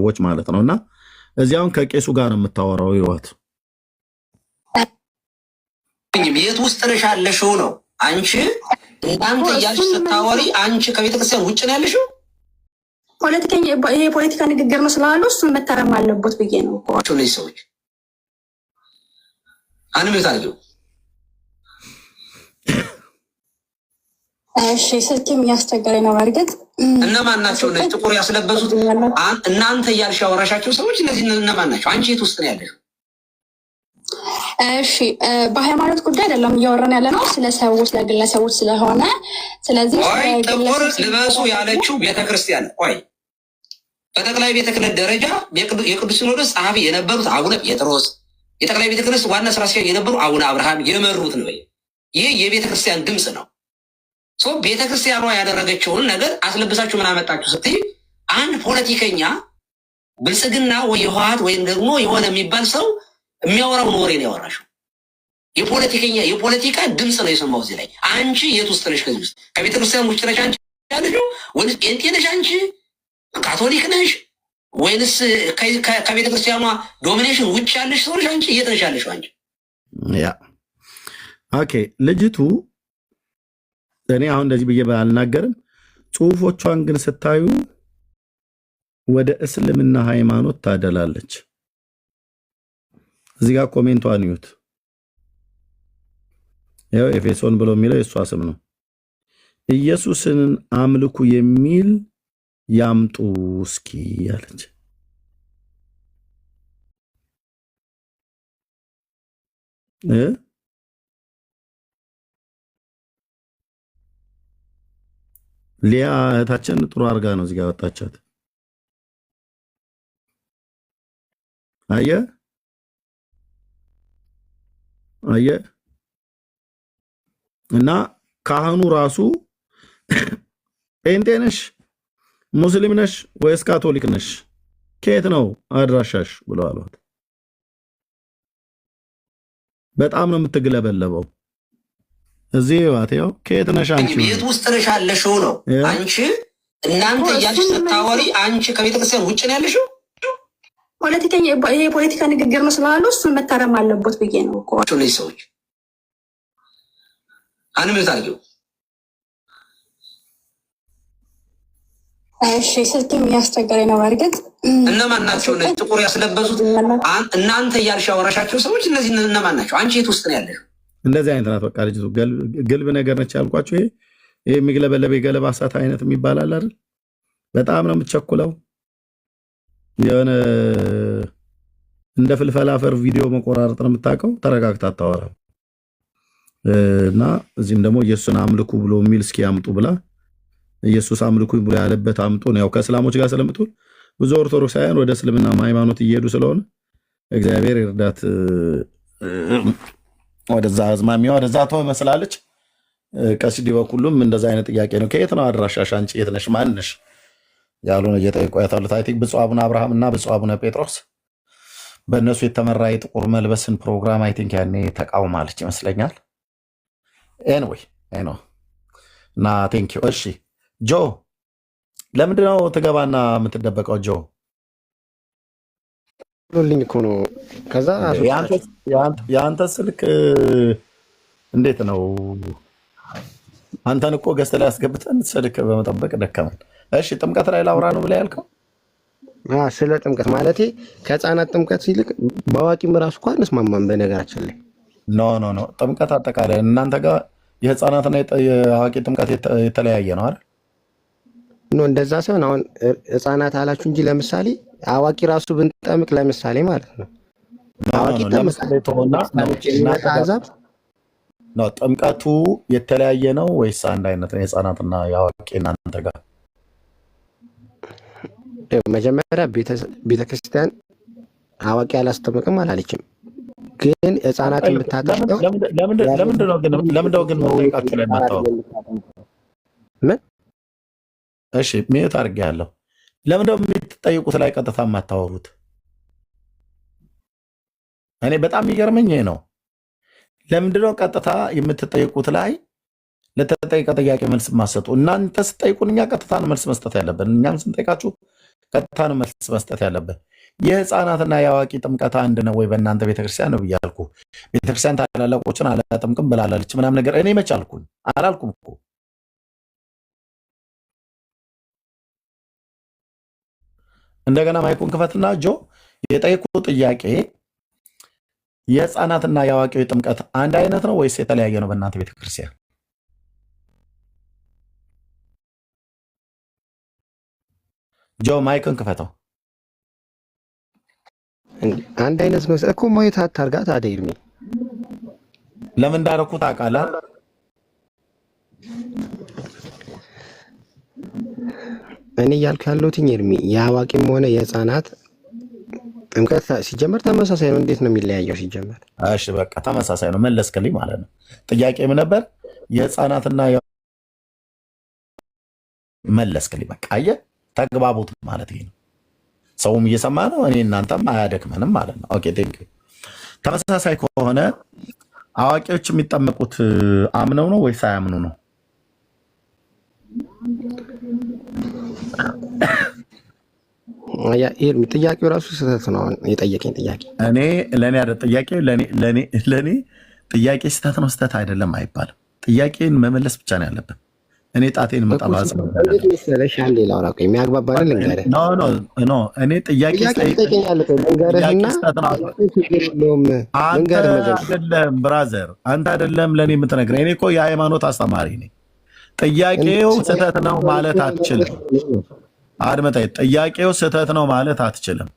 ሰዎች ማለት ነውና እዚያውን ከቄሱ ጋር ነው የምታወራው ይወት የት ውስጥ ነሽ ያለሽው ነው አንቺ እናንተ ያልሽ ስታወሪ አንቺ ከቤተክርስቲያን ውጭ ነው ያለሽው ፖለቲከኛ ይሄ ፖለቲካ ንግግር ነው ስላሉ እሱን መታረም አለበት ብዬ ነው እኮ ነው ሰዎች አንተ ምን ታርጊው እሺ ስልኬም ያስቸገረኝ ነው ማለት እነማን ናቸው ነው ጥቁር ያስለበሱት እናንተ ያልሽ ያወራሻቸው ሰዎች እነዚህ እነማን ናቸው አንቺ የት ውስጥ ነው ያለሽው እሺ በሃይማኖት ጉዳይ አይደለም እያወራን ያለ ነው ስለ ሰዎች ለግለሰቦች ስለሆነ ስለዚህ ጥቁር ልበሱ ያለችው ቤተክርስቲያን ቆይ በጠቅላይ ቤተ ክህነት ደረጃ የቅዱስ ሲኖዶስ ጸሐፊ የነበሩት አቡነ ጴጥሮስ የጠቅላይ ቤተ ክህነት ዋና ስራ አስኪያጅ የነበሩ አቡነ አብርሃም የመሩት ነው ይህ የቤተክርስቲያን ድምፅ ነው ሶ ቤተክርስቲያኗ ያደረገችውን ነገር አስለብሳችሁ ምን አመጣችሁ ስትይ አንድ ፖለቲከኛ ብልጽግና ወይ ህወሓት ወይም ደግሞ የሆነ የሚባል ሰው የሚያወራው ወሬ ነው ያወራሽው የፖለቲካ ድምፅ ነው የሰማው እዚህ ላይ አንቺ የት ውስጥ ነሽ ከዚህ ውስጥ ከቤተክርስቲያን ውጭ ነሽ አንቺ ያለሽው ወይስ ጴንጤ ነሽ አንቺ ካቶሊክ ነሽ ወይስ ከቤተክርስቲያኗ ዶሚኔሽን ውጭ ያለሽ ሰው ነሽ አንቺ የት ነሽ ያለሽው አንቺ ያ ኦኬ ልጅቱ እኔ አሁን እንደዚህ ብዬ ባልናገርም ጽሁፎቿን ግን ስታዩ ወደ እስልምና ሃይማኖት ታደላለች እዚህ ጋር ኮሜንቷን ይዩት ያው ኤፌሶን ብሎ የሚለው የሷ ስም ነው ኢየሱስን አምልኩ የሚል ያምጡ እስኪ ያለች ሊያ እህታችን ጥሩ አርጋ ነው እዚህ ጋር ወጣቻት አየ እና ካህኑ ራሱ ጴንጤ ነሽ ሙስሊም ነሽ ወይስ ካቶሊክ ነሽ ከየት ነው አድራሻሽ ብለው አሏት በጣም ነው የምትገለበለበው እዚህ ዋቴው ከየት ነሽ አንቺ የት ውስጥ ነሽ ያለሽው ነው አንቺ እናንተ ያልሽ ስታወሪ አንቺ ከቤተክርስቲያን ውጭ ነው ያለሽው ፖለቲከኛ ይሄ ፖለቲካ ንግግር ነው ስላሉ እሱን መታረም አለበት ብዬ ነው እኮ ነው ሰዎች አንተ ምን ታርጊው እሺ ስልኬም ያስቸገረኝ ነው ማለት እነማን ናቸው ነው ጥቁር ያስለበሱት እናንተ ያልሽ ያወራሻቸው ሰዎች እነዚህ እነማን ናቸው አንቺ የት ውስጥ ነው ያለሽው እንደዚህ አይነት ናት በቃ ልጅቱ ግልብ ነገር ነች ያልኳችሁ ይሄ የሚግለበለበ የገለባ ሳት አይነት የሚባል አይደል በጣም ነው የምትቸኩለው የሆነ እንደ ፍልፈላፈር ቪዲዮ መቆራረጥ ነው የምታውቀው ተረጋግታ አታወራም እና እዚህም ደግሞ ኢየሱስን አምልኩ ብሎ የሚል እስኪ ያምጡ ብላ ኢየሱስ አምልኩ ብሎ ያለበት አምጡ ነው ያው ከእስላሞች ጋር ስለምትውል ብዙ ኦርቶዶክሳውያን ወደ እስልምና ሃይማኖት እየሄዱ ስለሆነ እግዚአብሔር ይርዳት ወደዛ አዝማሚያ ወደዛ ተው መስላለች ቀሲስ ዲበኩሉም እንደዛ አይነት ጥያቄ ነው ከየት ነው አድራሻሽ አንቺ የት ነሽ ማን ነሽ ያሉን እየጠየቁያታሉ ታይቲክ ብፁዕ አቡነ አብርሃም እና ብፁዕ አቡነ ጴጥሮስ በእነሱ የተመራ የጥቁር መልበስን ፕሮግራም አይ ቲንክ ያኔ ተቃውማለች ይመስለኛል ኤኒዌይ አይ ኖ እና ቴንክ ዩ እሺ ጆ ለምንድነው ትገባና የምትደበቀው ጆ ሎልኝ እኮ ነው ከዛ ያንተ ስልክ እንዴት ነው አንተን እኮ ገዝተ ላይ አስገብተን ስልክ በመጠበቅ ደከመን እሺ ጥምቀት ላይ ላውራ ነው ብለ ያልከው ስለ ጥምቀት ማለቴ ከህፃናት ጥምቀት ይልቅ በአዋቂም ራሱ እንኳን እንስማማም በነገራችን ላይ ኖ ጥምቀት አጠቃላይ እናንተ ጋር የህፃናትና የአዋቂ ጥምቀት የተለያየ ነው አይደል ኖ እንደዛ ሳይሆን አሁን ህፃናት አላችሁ እንጂ ለምሳሌ አዋቂ ራሱ ብንጠምቅ ለምሳሌ ማለት ነው አዋቂ ለምሳሌ ተሆና ነው ጥምቀቱ የተለያየ ነው ወይስ አንድ አይነት ነው የህፃናትና የአዋቂ እናንተ ጋር መጀመሪያ ቤተክርስቲያን አዋቂ አላስተምቅም አላለችም ግን ህፃናትን የምታጠምቀው ለምንድነው ግን መጠየቃችሁ ላይ ማታወሩ ምን እሺ ሚዩት አድርጌያለሁ ለምንድነው የምትጠይቁት ላይ ቀጥታ የማታወሩት እኔ በጣም የሚገርመኝ ይሄ ነው ለምንድነው ቀጥታ የምትጠይቁት ላይ ለተጠየቀ ጥያቄ መልስ ማሰጡ እናንተ ስትጠይቁን እኛ ቀጥታ ነው መልስ መስጠት ያለብን እኛም ስንጠይቃችሁ ቀጥታ ነው መልስ መስጠት ያለብህ። የህፃናትና የአዋቂ ጥምቀት አንድ ነው ወይ በእናንተ ቤተክርስቲያን ነው ብያልኩ። ቤተክርስቲያን ታላላቆችን አላጠምቅም ብላለች ምናምን ነገር እኔ መች አልኩኝ? አላልኩም እኮ። እንደገና ማይኩን ክፈትና ጆ የጠየቁ ጥያቄ የህፃናትና የአዋቂው ጥምቀት አንድ አይነት ነው ወይስ የተለያየ ነው በእናንተ ቤተክርስቲያን? ጆ ማይክን ክፈተው። አንድ አይነት ነው እኮ ማየት አታርጋት አደይርሚ ለምን እንዳደረኩ ታውቃለህ? እኔ እያልኩ ያለሁት ኤርሚ የአዋቂም ሆነ የህፃናት ጥምቀት ሲጀመር ተመሳሳይ ነው። እንዴት ነው የሚለያየው ሲጀመር? እሺ በቃ ተመሳሳይ ነው። መለስክልኝ ማለት ነው። ጥያቄ ምን ነበር? የህፃናትና መለስክልኝ። በቃ አየህ፣ ተግባቡት ማለት ይሄ ነው። ሰውም እየሰማ ነው፣ እኔ እናንተም አያደክመንም ማለት ነው። ኦኬ ቴንክ ዩ። ተመሳሳይ ከሆነ አዋቂዎች የሚጠመቁት አምነው ነው ወይስ አያምኑ ነው? ኤርሚ ጥያቄው ራሱ ስህተት ነው። የጠየቀኝ ጥያቄ እኔ ለእኔ ጥያቄ ለእኔ ጥያቄ ስህተት ነው ስህተት አይደለም አይባልም። ጥያቄን መመለስ ብቻ ነው ያለብን። እኔ ጣቴን መጠባጽ የሚያግባባን ልንገርህ። እኔ ጥያቄ አይደለም ብራዘር፣ አንተ አይደለም ለእኔ የምትነግረኝ። እኔ እኮ የሃይማኖት አስተማሪ ነኝ። ጥያቄው ስህተት ነው ማለት አትችልም። አድመጣይ፣ ጥያቄው ስህተት ነው ማለት አትችልም።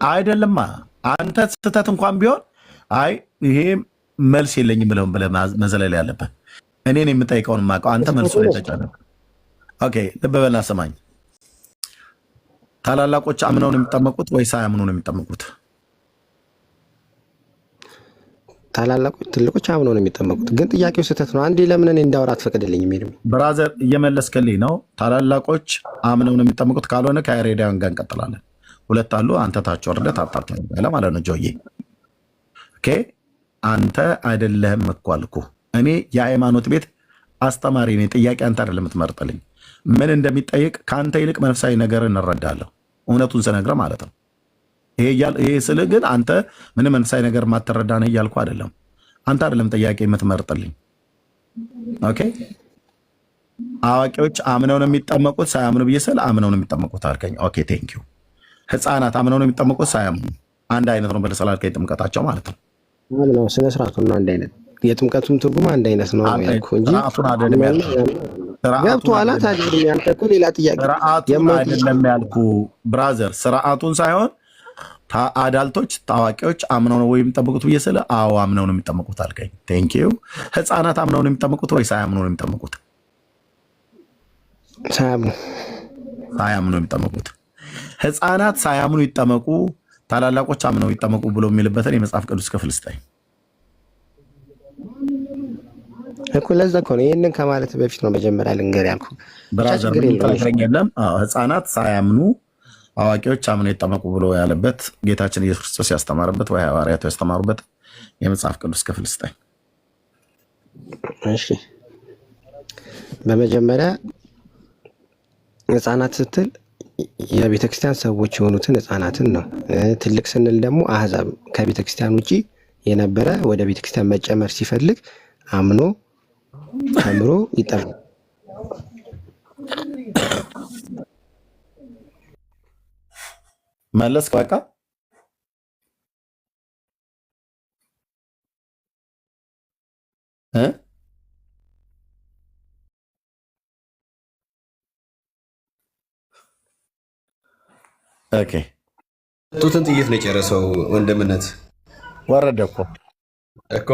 አይደለማ አንተ ስህተት እንኳን ቢሆን አይ ይሄ መልስ የለኝም ብለህ መዘለል ያለብህ። እኔን የምጠይቀውን የማውቀው አንተ መልሶ ላይ ተጫነህ። ኦኬ ልብ በልና ስማኝ። ታላላቆች አምነው ነው የሚጠመቁት ወይስ ሳያምኑ ነው የሚጠመቁት? ታላላቆች ትልቆች አምነው ነው የሚጠመቁት። ግን ጥያቄው ስህተት ነው። አንዴ ለምን እኔ እንዳወራ አትፈቅድልኝም? ብራዘር እየመለስክልኝ ነው። ታላላቆች አምነው ነው የሚጠመቁት ካልሆነ ከያሬዳውያን ጋር እንቀጥላለን። ሁለት አሉ። አንተ ታች ወርደህ ታጣጣለ ማለት ነው። ጆዬ ኦኬ አንተ አይደለህም እኮ አልኩህ። እኔ የሃይማኖት ቤት አስተማሪ ነኝ። ጥያቄ አንተ አይደለም የምትመርጥልኝ። ምን እንደሚጠይቅ ከአንተ ይልቅ መንፈሳዊ ነገር እንረዳለሁ። እውነቱን ስነግረህ ማለት ነው። ይሄ ስልህ ግን አንተ ምንም መንፈሳዊ ነገር ማትረዳ ነህ እያልኩህ አይደለም። አንተ አይደለም ጥያቄ የምትመርጥልኝ። ኦኬ አዋቂዎች አምነው ነው የሚጠመቁት ሳያምኑ ብዬ ስል አምነው ነው የሚጠመቁት አልከኝ። ኦኬ ቴንክ ዩ። ህፃናት አምነው ነው የሚጠመቁት ሳያምኑ አንድ አይነት ነው ብለህ ስላልከኝ ጥምቀታቸው ማለት ነው። ነው ስነ ስርዓቱ ነው አንድ አይነት፣ የጥምቀቱም ትርጉም አንድ አይነት ነው ያልኩህ እንጂ ገብቶሃል? ታዲያ ያልከው ሌላ ጥያቄ ስርዓቱን አይደለም ያልኩህ ብራዘር። ስርዓቱን ሳይሆን አዳልቶች ታዋቂዎች አምነው ነው ወይ የሚጠመቁት ብዬ ስለ አዎ አምነው ነው የሚጠመቁት አልከኝ። ቴንክ ዩ። ህፃናት አምነው ነው የሚጠመቁት ወይ ሳያምኑ ነው የሚጠመቁት? ሳያምኑ ነው የሚጠመቁት። ህፃናት ሳያምኑ ይጠመቁ፣ ታላላቆች አምነው ይጠመቁ ብሎ የሚልበትን የመጽሐፍ ቅዱስ ክፍል ስጠኝ እኮ። ለዛ እኮ ነው ይህንን ከማለት በፊት ነው መጀመሪያ ልንገር ያልኩ። ብራዘር የለም ህፃናት ሳያምኑ አዋቂዎች አምነው ይጠመቁ ብሎ ያለበት ጌታችን ኢየሱስ ክርስቶስ ያስተማረበት ወይ ሐዋርያቱ ያስተማሩበት የመጽሐፍ ቅዱስ ክፍል ስጠኝ። እሺ በመጀመሪያ ህፃናት ስትል የቤተክርስቲያን ሰዎች የሆኑትን ህፃናትን ነው። ትልቅ ስንል ደግሞ አህዛብ ከቤተክርስቲያን ውጭ የነበረ ወደ ቤተክርስቲያን መጨመር ሲፈልግ አምኖ ተምሮ ይጠመቃል። መለስ በቃ ኦኬ። ጡትን ጥይት ነው የጨረሰው ወንድምነት ወረደ እኮ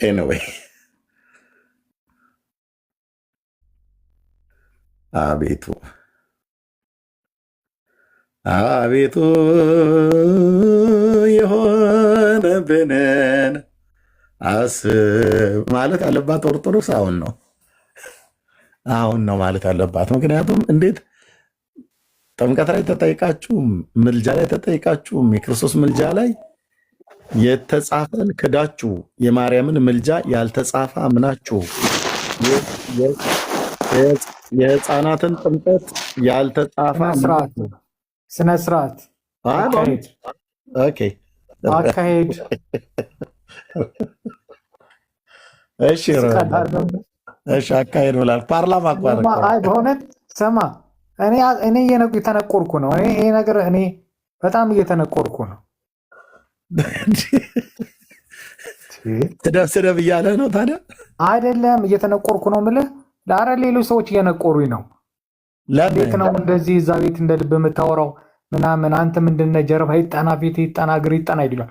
ኤኒዌይ አቤቱ አቤቱ የሆነብንን አስብ ማለት ያለባት ኦርቶዶክስ አሁን ነው ማለት ያለባት። ምክንያቱም እንዴት ጥምቀት ላይ ተጠይቃችሁም፣ ምልጃ ላይ ተጠይቃችሁም፣ የክርስቶስ ምልጃ ላይ የተጻፈን ክዳችሁ የማርያምን ምልጃ ያልተጻፈ አምናችሁ የህፃናትን ጥምቀት ያልተጻፈ ስነ ስርዓት አካሄድ እሺ አካሄድ ብላል። ፓርላማ በእውነት ስማ፣ እኔ እየተነቆርኩ ነው። ይሄ ነገር እኔ በጣም እየተነቆርኩ ነው። ስደብ እያለ ነው ታዲያ። አይደለም እየተነቆርኩ ነው የምልህ። ኧረ ሌሎች ሰዎች እየነቆሩኝ ነው። እንዴት ነው እንደዚህ እዛ ቤት እንደ ልብ የምታወራው ምናምን? አንተ ምንድነው ጀርባ ይጠና፣ ፊት ይጠና፣ እግር ይጠና ይላል።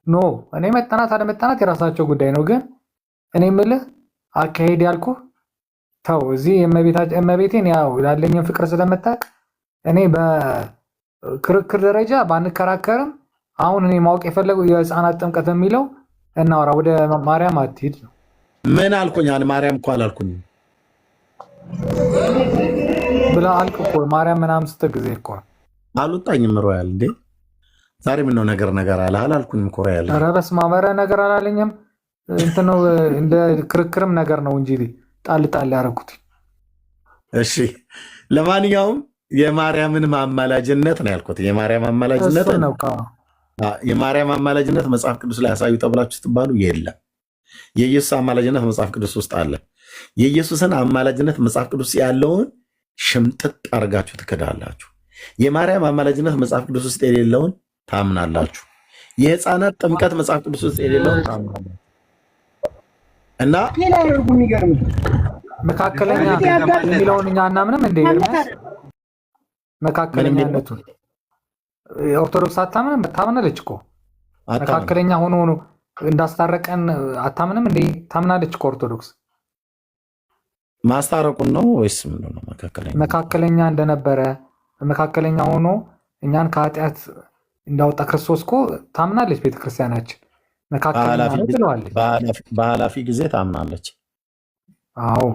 ኖ እኔ መጠናት አለመጠናት የራሳቸው ጉዳይ ነው። ግን እኔ የምልህ አካሄድ ያልኩህ ተው። እዚህ እመቤቴን ያው ያለኝን ፍቅር ስለምታውቅ እኔ በክርክር ደረጃ ባንከራከርም አሁን እኔ ማወቅ የፈለገው የህፃናት ጥምቀት የሚለው እናወራ። ወደ ማርያም አትሂድ ነው። ምን አልኩኝ? ማርያም እኮ አላልኩኝ ብላ አልክ እኮ ማርያም ምናምን ስትል ጊዜ እኮ አልወጣኝም። ሮያል እንዴ ዛሬ ምነው ነገር አለ አላልኩኝም እኮ ሮያል። ኧረ በስመ አብ ነገር አላለኝም። እንትን ነው እንደ ክርክርም ነገር ነው እንጂ ጣል ያደረኩት። እሺ ለማንኛውም የማርያምን ማማላጅነት ነው ያልኩት። የማርያም አማላጅነት ነው። የማርያም አማላጅነት መጽሐፍ ቅዱስ ላይ ያሳዩ ተብላችሁ ስትባሉ የለም። የኢየሱስ አማላጅነት መጽሐፍ ቅዱስ ውስጥ አለ። የኢየሱስን አማላጅነት መጽሐፍ ቅዱስ ያለውን ሽምጥጥ አድርጋችሁ ትክዳላችሁ። የማርያም አማላጅነት መጽሐፍ ቅዱስ ውስጥ የሌለውን ታምናላችሁ። የህፃናት ጥምቀት መጽሐፍ ቅዱስ ውስጥ የሌለውን ታምናላችሁ። እና መካከለኛ የሚለውን እኛ አናምንም እንደ መካከለኛነቱን ኦርቶዶክስ አታምንም። ታምናለች እኮ መካከለኛ ሆኖ እንዳስታረቀን አታምንም እንዴ? ታምናለች እኮ ኦርቶዶክስ። ማስታረቁን ነው ወይስ ምንድን ነው? መካከለኛ እንደነበረ መካከለኛ ሆኖ እኛን ከኃጢአት እንዳወጣ ክርስቶስ እኮ ታምናለች ቤተክርስቲያናችን። መካከለኛ ነው ትለዋለች። በኃላፊ ጊዜ ታምናለች። አዎ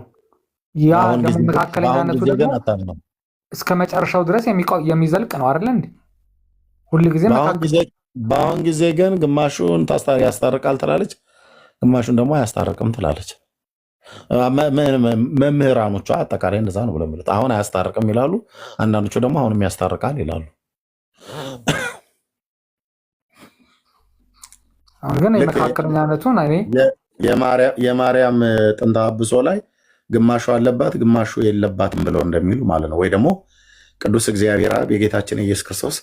ያ መካከለኛነቱ ደግሞ እስከ መጨረሻው ድረስ የሚዘልቅ ነው አይደለ እንዴ? ሁልጊዜ በአሁን ጊዜ ግን ግማሹን ያስታርቃል ትላለች፣ ግማሹን ደግሞ አያስታርቅም ትላለች። መምህራኖቿ አጠቃላይ እንደዛ ነው ብለው የሚሉት አሁን አያስታርቅም ይላሉ። አንዳንዶቹ ደግሞ አሁንም ያስታርቃል ይላሉ። ግን የመካከለኛነቱን የማርያም ጥንተ አብሶ ላይ ግማሹ አለባት ግማሹ የለባትም ብለው እንደሚሉ ማለት ነው። ወይ ደግሞ ቅዱስ እግዚአብሔር አብ የጌታችን ኢየሱስ ክርስቶስ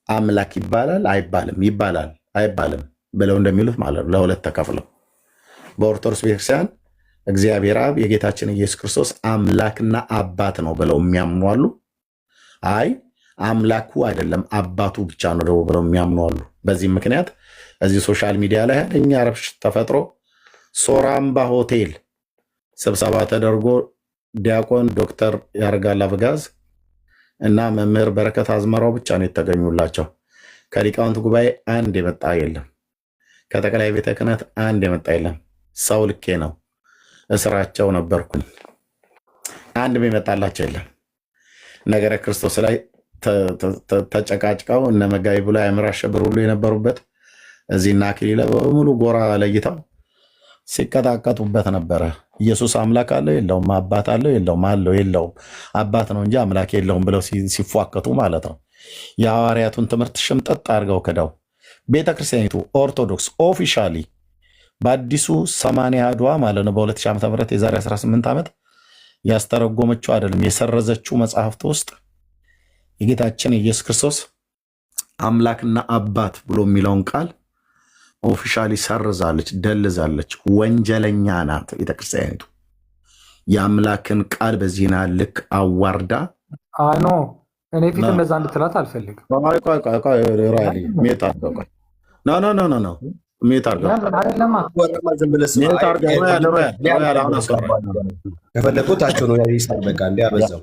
አምላክ ይባላል አይባልም፣ ይባላል አይባልም ብለው እንደሚሉት ማለት ነው። ለሁለት ተከፍለው በኦርቶዶክስ ቤተክርስቲያን እግዚአብሔር አብ የጌታችን ኢየሱስ ክርስቶስ አምላክና አባት ነው ብለው የሚያምኑ አሉ። አይ አምላኩ አይደለም አባቱ ብቻ ነው ደግሞ ብለው የሚያምኑ አሉ። በዚህ ምክንያት እዚህ ሶሻል ሚዲያ ላይ እኛ ረብሽ ተፈጥሮ ሶራምባ ሆቴል ስብሰባ ተደርጎ ዲያቆን ዶክተር ያረጋል አበጋዝ እና መምህር በረከት አዝመራው ብቻ ነው የተገኙላቸው። ከሊቃውንት ጉባኤ አንድ የመጣ የለም። ከጠቅላይ ቤተ ክህነት አንድ የመጣ የለም። ሰው ልኬ ነው እስራቸው ነበርኩኝ። አንድም የመጣላቸው የለም። ነገረ ክርስቶስ ላይ ተጨቃጭቀው እነ መጋቢ ብሎ አእምሮ አሸብር ሁሉ የነበሩበት እዚህና አክሊለ በሙሉ ጎራ ለይተው ሲቀጣቀጡበት ነበረ። ኢየሱስ አምላክ አለው የለውም፣ አባት አለው የለውም፣ አለው የለውም፣ አባት ነው እንጂ አምላክ የለውም ብለው ሲፏከቱ ማለት ነው። የሐዋርያቱን ትምህርት ሽምጠጥ አድርገው ክደው ቤተክርስቲያኒቱ ኦርቶዶክስ ኦፊሻሊ በአዲሱ 80 አድዋ ማለት ነው በ2000 ዓ.ም የዛሬ 18 ዓመት ያስተረጎመችው አይደለም የሰረዘችው መጽሐፍት ውስጥ የጌታችን ኢየሱስ ክርስቶስ አምላክና አባት ብሎ የሚለውን ቃል ኦፊሻሊ ሰርዛለች፣ ደልዛለች። ወንጀለኛ ናት ቤተክርስቲያኒቱ። የአምላክን ቃል በዚህና ልክ አዋርዳ ኖ እኔ ፊት እንደዛ እንድትላት አልፈልግም። ከፈለኩታቸው ነው በቃ እንዲያበዛው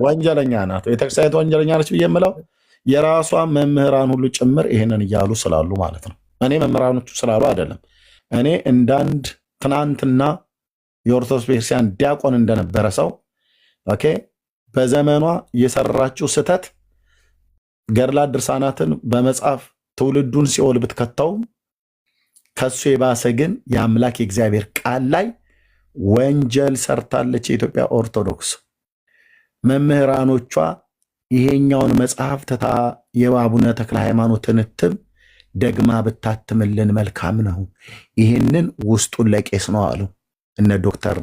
ወንጀለኛ ናት ቤተክርስቲያኒቱ። ወንጀለኛ ነች ብዬ የምለው የራሷ መምህራን ሁሉ ጭምር ይህንን እያሉ ስላሉ ማለት ነው። እኔ መምህራኖቹ ስላሉ አይደለም። እኔ እንዳንድ ትናንትና የኦርቶዶክስ ቤተክርስቲያን ዲያቆን እንደነበረ ሰው ኦኬ በዘመኗ የሰራችው ስተት ገድላት ድርሳናትን በመጻፍ ትውልዱን ሲኦል ብትከተው ከሱ የባሰ ግን የአምላክ የእግዚአብሔር ቃል ላይ ወንጀል ሰርታለች። የኢትዮጵያ ኦርቶዶክስ መምህራኖቿ ይሄኛውን መጽሐፍ ትታ የአቡነ ተክለ ሃይማኖትን እትም ደግማ ብታትምልን መልካም ነው፣ ይህንን ውስጡን ለቄስ ነው አሉ እነ ዶክተር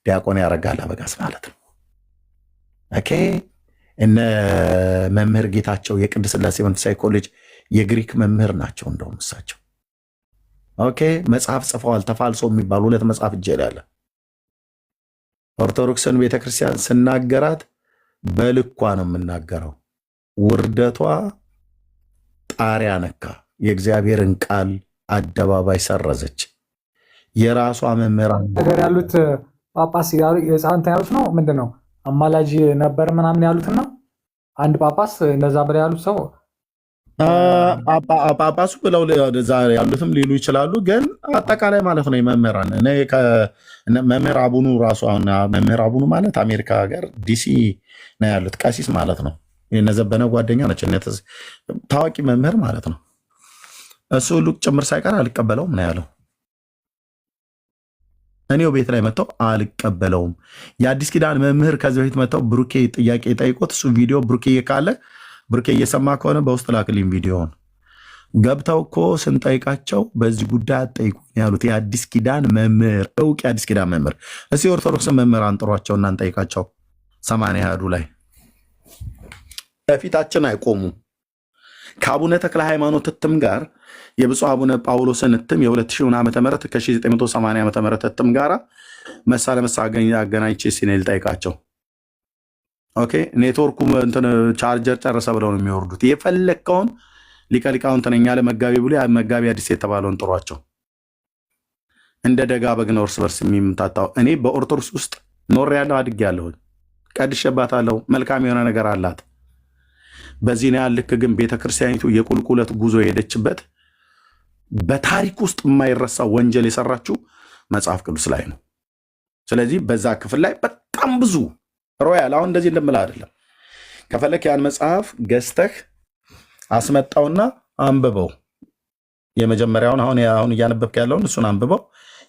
ዲያቆን ያረጋል አበጋዝ ማለት ነው። ኦኬ እነ መምህር ጌታቸው የቅድስት ሥላሴ መንፈሳዊ ኮሌጅ የግሪክ መምህር ናቸው። እንደውም እሳቸው ኦኬ መጽሐፍ ጽፈዋል። ተፋልሶ የሚባል 2 መጽሐፍ እጄ ላይ አለ። ኦርቶዶክስን ቤተክርስቲያን ስናገራት በልኳ ነው የምናገረው። ውርደቷ ጣሪያ ነካ። የእግዚአብሔርን ቃል አደባባይ ሰረዘች። የራሷ መምህራን ነገር ያሉት ጳጳስ የጻንታ ያሉት ነው ምንድን ነው አማላጅ ነበር ምናምን ያሉትና አንድ ጳጳስ እንደዛ ብለው ያሉት ሰው ጳጳሱ ብለው ያሉትም ሊሉ ይችላሉ። ግን አጠቃላይ ማለት ነው የመምህራን መምህር አቡኑ ራሱ መምህር አቡኑ ማለት አሜሪካ ሀገር ዲሲ ነው ያሉት ቀሲስ ማለት ነው። የነዘበነ ጓደኛ ናቸው። ታዋቂ መምህር ማለት ነው። እሱ ሁሉ ጭምር ሳይቀር አልቀበለውም ነው ያለው። እኔው ቤት ላይ መጥተው አልቀበለውም። የአዲስ ኪዳን መምህር ከዚህ በፊት መጥተው ብሩኬ ጥያቄ ጠይቆት እሱ ቪዲዮ ብሩኬ ካለ ብሩኬ እየሰማ ከሆነ በውስጥ ላክልኝ ቪዲዮውን። ገብተው እኮ ስንጠይቃቸው በዚህ ጉዳይ አትጠይቁኝ ያሉት የአዲስ ኪዳን መምህር እውቅ የአዲስ ኪዳን መምህር። እስኪ ኦርቶዶክስ መምህር አንጥሯቸው እና እንጠይቃቸው። 80 ያህዱ ላይ በፊታችን አይቆሙ። ከአቡነ ተክለ ሃይማኖት እትም ጋር የብፁዕ አቡነ ጳውሎስን እትም የ2000 ዓመተ ምህረት ከ1980 ዓመተ ምህረት እትም ጋር መሳ ለመሳ አገናኝቼ ሲኔል ጠይቃቸው። ኦኬ ኔትወርኩ እንትን ቻርጀር ጨረሰ ብለው ነው የሚወርዱት። የፈለከውን ሊቀ ሊቃውንት ነኝ ያለ መጋቢ ብሎ መጋቢ አዲስ የተባለውን ጥሯቸው። እንደ ደጋ በግ ነው እርስ በርስ የሚምታታው። እኔ በኦርቶዶክስ ውስጥ ኖር ያለው አድግ ያለሁኝ ቀድሼባታለሁ። መልካም የሆነ ነገር አላት። በዚህ ነው ልክ ግን ቤተክርስቲያኒቱ የቁልቁለት ጉዞ የሄደችበት በታሪክ ውስጥ የማይረሳ ወንጀል የሰራችው መጽሐፍ ቅዱስ ላይ ነው። ስለዚህ በዛ ክፍል ላይ በጣም ብዙ ሮያል አሁን እንደዚህ እንደምልህ አይደለም። ከፈለክ ያን መጽሐፍ ገዝተህ አስመጣውና አንብበው። የመጀመሪያውን አሁን እያነበብክ ያለውን እሱን አንብበው።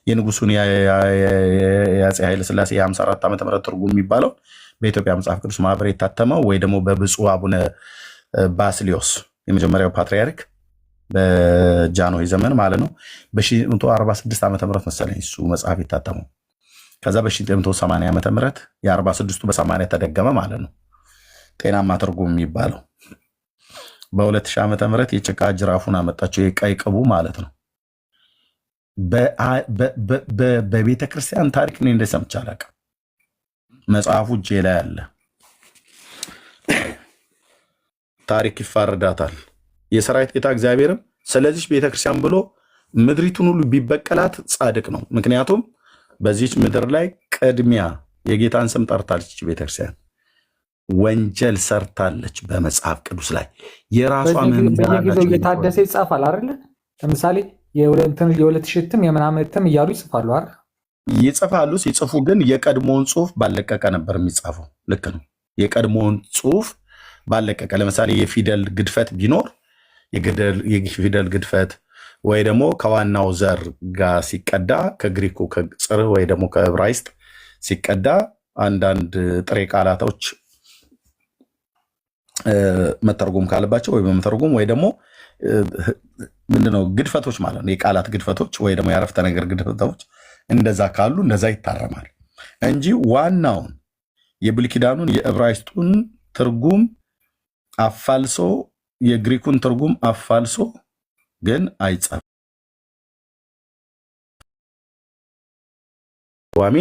የንጉሱን የአፄ ኃይለ ሥላሴ የ54 ዓመተ ምህረት ትርጉም የሚባለው በኢትዮጵያ መጽሐፍ ቅዱስ ማህበር የታተመው ወይ ደግሞ በብፁዕ አቡነ ባስሊዮስ የመጀመሪያው ፓትርያርክ በጃንሆይ ዘመን ማለት ነው በ1946 ዓመተ ምህረት መሰለኝ እሱ መጽሐፍ የታተመው። ከዛ በ1980 ዓመተ ምህረት የ46ቱ በ80 ተደገመ ማለት ነው ጤናማ ትርጉም የሚባለው። በ2000 ዓመተ ምህረት የጭቃ ጅራፉን አመጣቸው የቀይ ቅቡ ማለት ነው። በቤተ ክርስቲያን ታሪክ ነው እንደሰምቼ አላውቅም። መጽሐፉ እጄ ላይ አለ። ታሪክ ይፋረዳታል የሰራዊት ጌታ እግዚአብሔርም ስለዚህ ቤተክርስቲያን ብሎ ምድሪቱን ሁሉ ቢበቀላት ጻድቅ ነው። ምክንያቱም በዚች ምድር ላይ ቅድሚያ የጌታን ስም ጠርታለች። ቤተክርስቲያን ወንጀል ሰርታለች። በመጽሐፍ ቅዱስ ላይ የራሷ በየጊዜው እየታደሰ ይጻፋል አይደል? ለምሳሌ የ2000 እትም የምናምን እትም እያሉ ይጽፋሉ አይደል? ይጽፋሉ። ሲጽፉ ግን የቀድሞውን ጽሁፍ ባለቀቀ ነበር የሚጻፈው። ልክ ነው። የቀድሞውን ጽሁፍ ባለቀቀ። ለምሳሌ የፊደል ግድፈት ቢኖር የፊደል ግድፈት ወይ ደግሞ ከዋናው ዘር ጋር ሲቀዳ ከግሪኩ ከጽር ወይ ደግሞ ከዕብራይስጥ ሲቀዳ አንዳንድ ጥሬ ቃላቶች መተርጎም ካለባቸው ወይ በመተርጎም ወይ ደግሞ ምንድነው ግድፈቶች ማለት ነው የቃላት ግድፈቶች ወይ ደግሞ የአረፍተ ነገር ግድፈቶች እንደዛ ካሉ እንደዛ ይታረማል እንጂ ዋናውን የብሉይ ኪዳኑን የዕብራይስጡን ትርጉም አፋልሶ የግሪኩን ትርጉም አፋልሶ ግን አይጻፍም። ዋሜ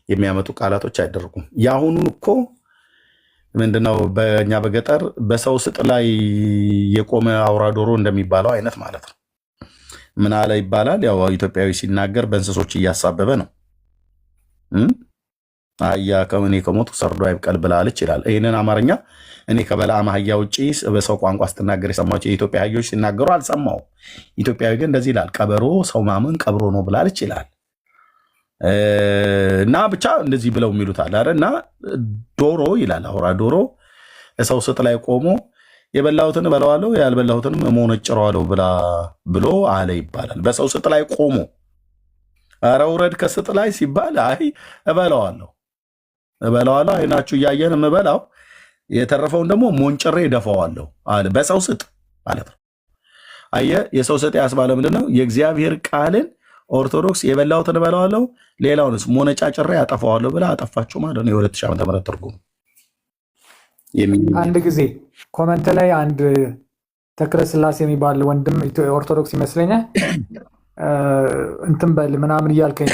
የሚያመጡ ቃላቶች አይደረጉም። የአሁኑን እኮ ምንድነው በእኛ በገጠር በሰው ስጥ ላይ የቆመ አውራ ዶሮ እንደሚባለው አይነት ማለት ነው። ምን አለ ይባላል። ያው ኢትዮጵያዊ ሲናገር በእንስሶች እያሳበበ ነው። አህያ ከእኔ ከሞቱ ሰርዶ አይብቀል ብላለች ይላል። ይህንን አማርኛ እኔ ከበለዓም አህያ ውጭ በሰው ቋንቋ ስትናገር የሰማቸው የኢትዮጵያ አህዮች ሲናገሩ አልሰማሁም። ኢትዮጵያዊ ግን እንደዚህ ይላል፣ ቀበሮ ሰው ማመን ቀብሮ ነው ብላለች ይላል። እና ብቻ እንደዚህ ብለው የሚሉት አለ አይደል? እና ዶሮ ይላል አውራ ዶሮ ሰው ስጥ ላይ ቆሞ የበላሁትን እበላዋለሁ ያልበላሁትንም እሞነጭረዋለሁ ብሎ አለ ይባላል። በሰው ስጥ ላይ ቆሞ ኧረ ውረድ ከስጥ ላይ ሲባል አይ እበላዋለሁ አይናችሁ እያየን የምበላው የተረፈውን ደግሞ ሞንጭሬ እደፋዋለሁ አለ። በሰው ስጥ ማለት ነው። አየህ የሰው ስጥ ያስባለ ምንድን ነው? የእግዚአብሔር ቃልን ኦርቶዶክስ የበላሁትን እበላዋለሁ ሌላውንስ ሞነጫጭሬ ያጠፋዋለሁ ብላ አጠፋችሁ ማለት ነው። የ2000 ዓመተ ምህረት ትርጉም አንድ ጊዜ ኮመንት ላይ አንድ ተክለ ስላሴ የሚባል ወንድም ኦርቶዶክስ ይመስለኛል እንትን በል ምናምን እያልከኝ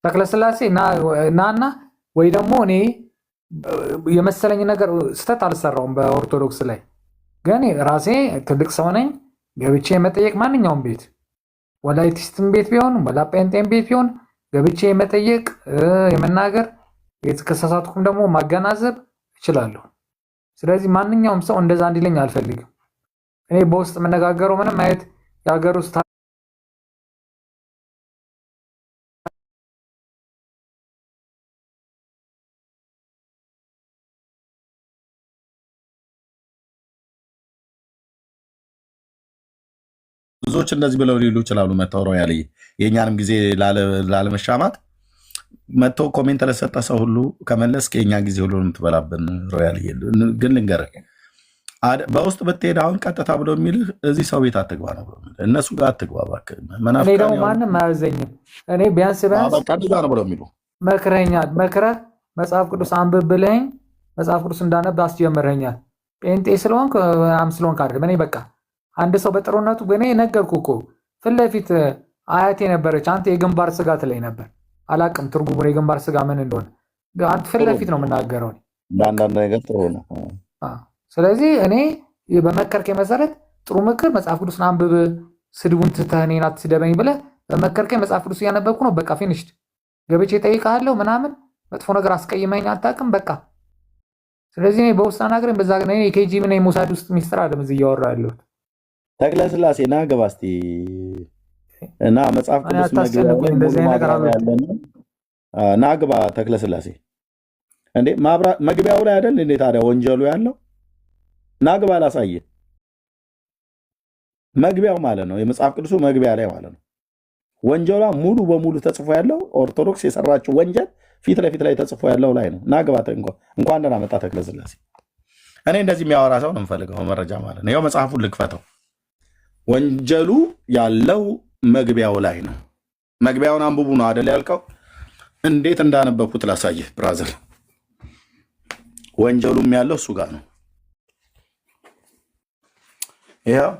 ተክለ ስላሴ ናና ወይ ደግሞ እኔ የመሰለኝ ነገር ስተት አልሰራውም በኦርቶዶክስ ላይ ግን ራሴ ትልቅ ሰው ነኝ ገብቼ መጠየቅ ማንኛውም ቤት ወላይቲስትም ቤት ቢሆን ወላ ጴንጤም ቤት ቢሆን ገብቼ መጠየቅ የመናገር የተከሰሳትኩም ደግሞ ማገናዘብ እችላለሁ። ስለዚህ ማንኛውም ሰው እንደዛ እንዲለኝ አልፈልግም። እኔ በውስጥ የምነጋገረው ምንም አይነት የሀገር ውስጥ ብዙዎች እንደዚህ ብለው ሊሉ ይችላሉ። መተው ሮያል የእኛንም ጊዜ ላለመሻማት መተው ኮሜንት ለሰጠ ሰው ሁሉ ከመለስ ከኛ ጊዜ ሁሉ የምትበላብን ሮያል ግን ልንገርህ በውስጥ ብትሄድ አሁን ቀጥታ ብሎ የሚልህ እዚህ ሰው ቤት አትግባ ነው ብሎ እነሱ ጋር አትግባ እባክህ። እኔ ደግሞ ማንም አያዘኝም። እኔ ቢያንስ ቀጥታ ነው ብሎ የሚሉ መክረኛል። መክረህ መጽሐፍ ቅዱስ አንብብ ብለኸኝ መጽሐፍ ቅዱስ እንዳነብ አስጀምረኛል። ጴንጤ ስለሆንክ አይደለም። እኔ በቃ አንድ ሰው በጥሩነቱ እኔ ነገርኩህ እኮ ፊት ለፊት አያቴ ነበረች አንተ የግንባር ስጋ ትለኝ ነበር። አላቅም ትርጉሙን የግንባር ስጋ ምን እንደሆነ ፊት ለፊት ነው የምናገረው። በአንዳንድ ነገር ጥሩ ነው። ስለዚህ እኔ በመከርኬ መሰረት ጥሩ ምክር መጽሐፍ ቅዱስን አንብብ፣ ስድቡን ትተህ እኔን አትስደበኝ ብለህ በመከርኬ መጽሐፍ ቅዱስ እያነበብኩ ነው። በቃ ፊኒሽድ ገብቼ እጠይቅሃለሁ ምናምን መጥፎ ነገር አስቀይመኝ አታውቅም በቃ። ስለዚህ እኔ በውስጥ አናግረኝ በዛ ግን የኬጂ ምን የሙሳድ ውስጥ ሚስጥር አለም እዚህ እያወራ ያለሁት ተክለ ስላሴ ና ገባ እስኪ እና መጽሐፍ ቅዱስ ና ግባ ተክለ ስላሴ እንዴ መግቢያው ላይ አይደል እንዴ ታዲያ ወንጀሉ ያለው ና ግባ ላሳየህ። መግቢያው ማለት ነው የመጽሐፍ ቅዱሱ መግቢያ ላይ ማለት ነው። ወንጀሏ ሙሉ በሙሉ ተጽፎ ያለው ኦርቶዶክስ የሰራችው ወንጀል ፊት ለፊት ላይ ተጽፎ ያለው ላይ ነው። ና ግባ እንኳን ደህና መጣ ተክለ ስላሴ። እኔ እንደዚህ የሚያወራ ሰው ነው የምፈልገው መረጃ ማለት ነው። ያው መጽሐፉን ልክፈተው። ወንጀሉ ያለው መግቢያው ላይ ነው። መግቢያውን አንብቡ ነው አይደል ያልከው? እንዴት እንዳነበብኩት ላሳየህ ብራዘር። ወንጀሉም ያለው እሱ ጋር ነው። ይኸው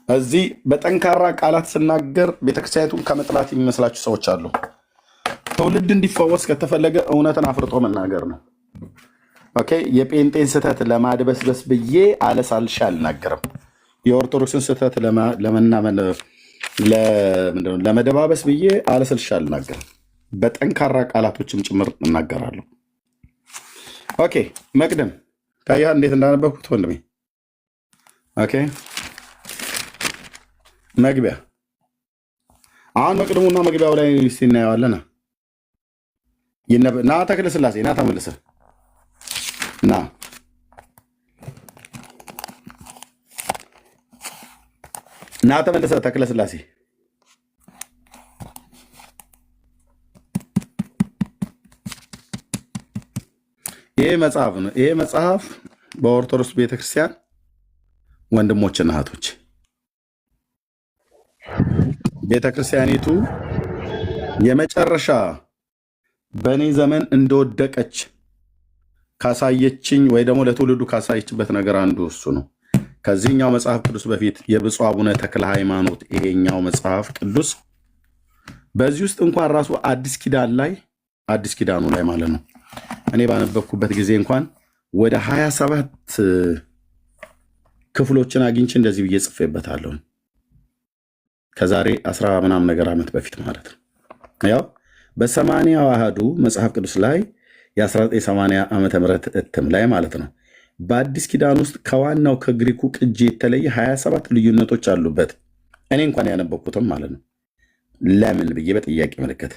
እዚህ በጠንካራ ቃላት ስናገር ቤተክርስቲያኒቱን ከመጥላት የሚመስላችሁ ሰዎች አሉ። ትውልድ እንዲፈወስ ከተፈለገ እውነትን አፍርጦ መናገር ነው። ኦኬ፣ የጴንጤን ስህተት ለማድበስበስ ብዬ አለሳልሻ አልናገርም። የኦርቶዶክስን ስህተት ለመደባበስ ብዬ አለስልሻ አልናገርም። በጠንካራ ቃላቶችም ጭምር እናገራለሁ። ኦኬ፣ መቅደም ታያ እንዴት እንዳነበብኩት ወንድሜ። ኦኬ፣ መግቢያ አሁን መቅደሙና መግቢያው ላይ ሲናየዋለና ና ተክለ ስላሴ ና ተመልሰህ ና ተመልሰህ ተክለ ስላሴ ይሄ መጽሐፍ ነው። ይሄ መጽሐፍ በኦርቶዶክስ ቤተክርስቲያን ወንድሞችና እህቶች ቤተክርስቲያኒቱ የመጨረሻ በእኔ ዘመን እንደወደቀች ካሳየችኝ ወይ ደግሞ ለትውልዱ ካሳየችበት ነገር አንዱ እሱ ነው። ከዚህኛው መጽሐፍ ቅዱስ በፊት የብፁዕ አቡነ ተክለ ሃይማኖት ይሄኛው መጽሐፍ ቅዱስ በዚህ ውስጥ እንኳን ራሱ አዲስ ኪዳኑ ላይ ማለት ነው እኔ ባነበብኩበት ጊዜ እንኳን ወደ 27 ክፍሎችን አግኝቼ እንደዚህ ብዬ ጽፌበታለሁ። ከዛሬ 10 ምናምን ነገር ዓመት በፊት ማለት ነው። ያው በ80 አሃዱ መጽሐፍ ቅዱስ ላይ የ1980 ዓመተ ምህረት እትም ላይ ማለት ነው በአዲስ ኪዳን ውስጥ ከዋናው ከግሪኩ ቅጂ የተለየ 27 ልዩነቶች አሉበት። እኔ እንኳን ያነበብኩትም ማለት ነው። ለምን ብዬ በጥያቄ ምልክት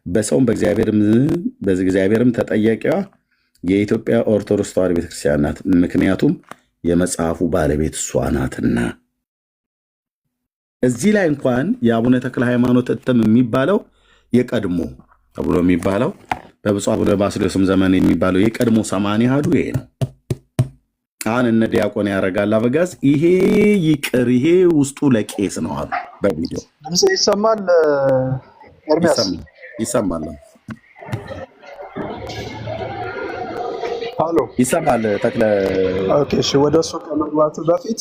በሰውም በእግዚአብሔርም ተጠያቂዋ የኢትዮጵያ ኦርቶዶክስ ተዋሕዶ ቤተክርስቲያን ናት። ምክንያቱም የመጽሐፉ ባለቤት እሷ ናትና። እዚህ ላይ እንኳን የአቡነ ተክለ ሃይማኖት እትም የሚባለው የቀድሞ ተብሎ የሚባለው በብፁዕ አቡነ ባስልዮስም ዘመን የሚባለው የቀድሞ 80 አሐዱ ይሄ ነው። አሁን እነ ዲያቆን ያረጋል አበጋዝ ይሄ ይቅር ይሄ ውስጡ ለቄስ ነው አሉ። በቪዲዮ ድምጽ ይሰማል። ኤርሚያስ ይሰማል። ሃሎ ይሰማል። ተክለ ኦኬ። እሺ ወደሱ ከመግባት በፊት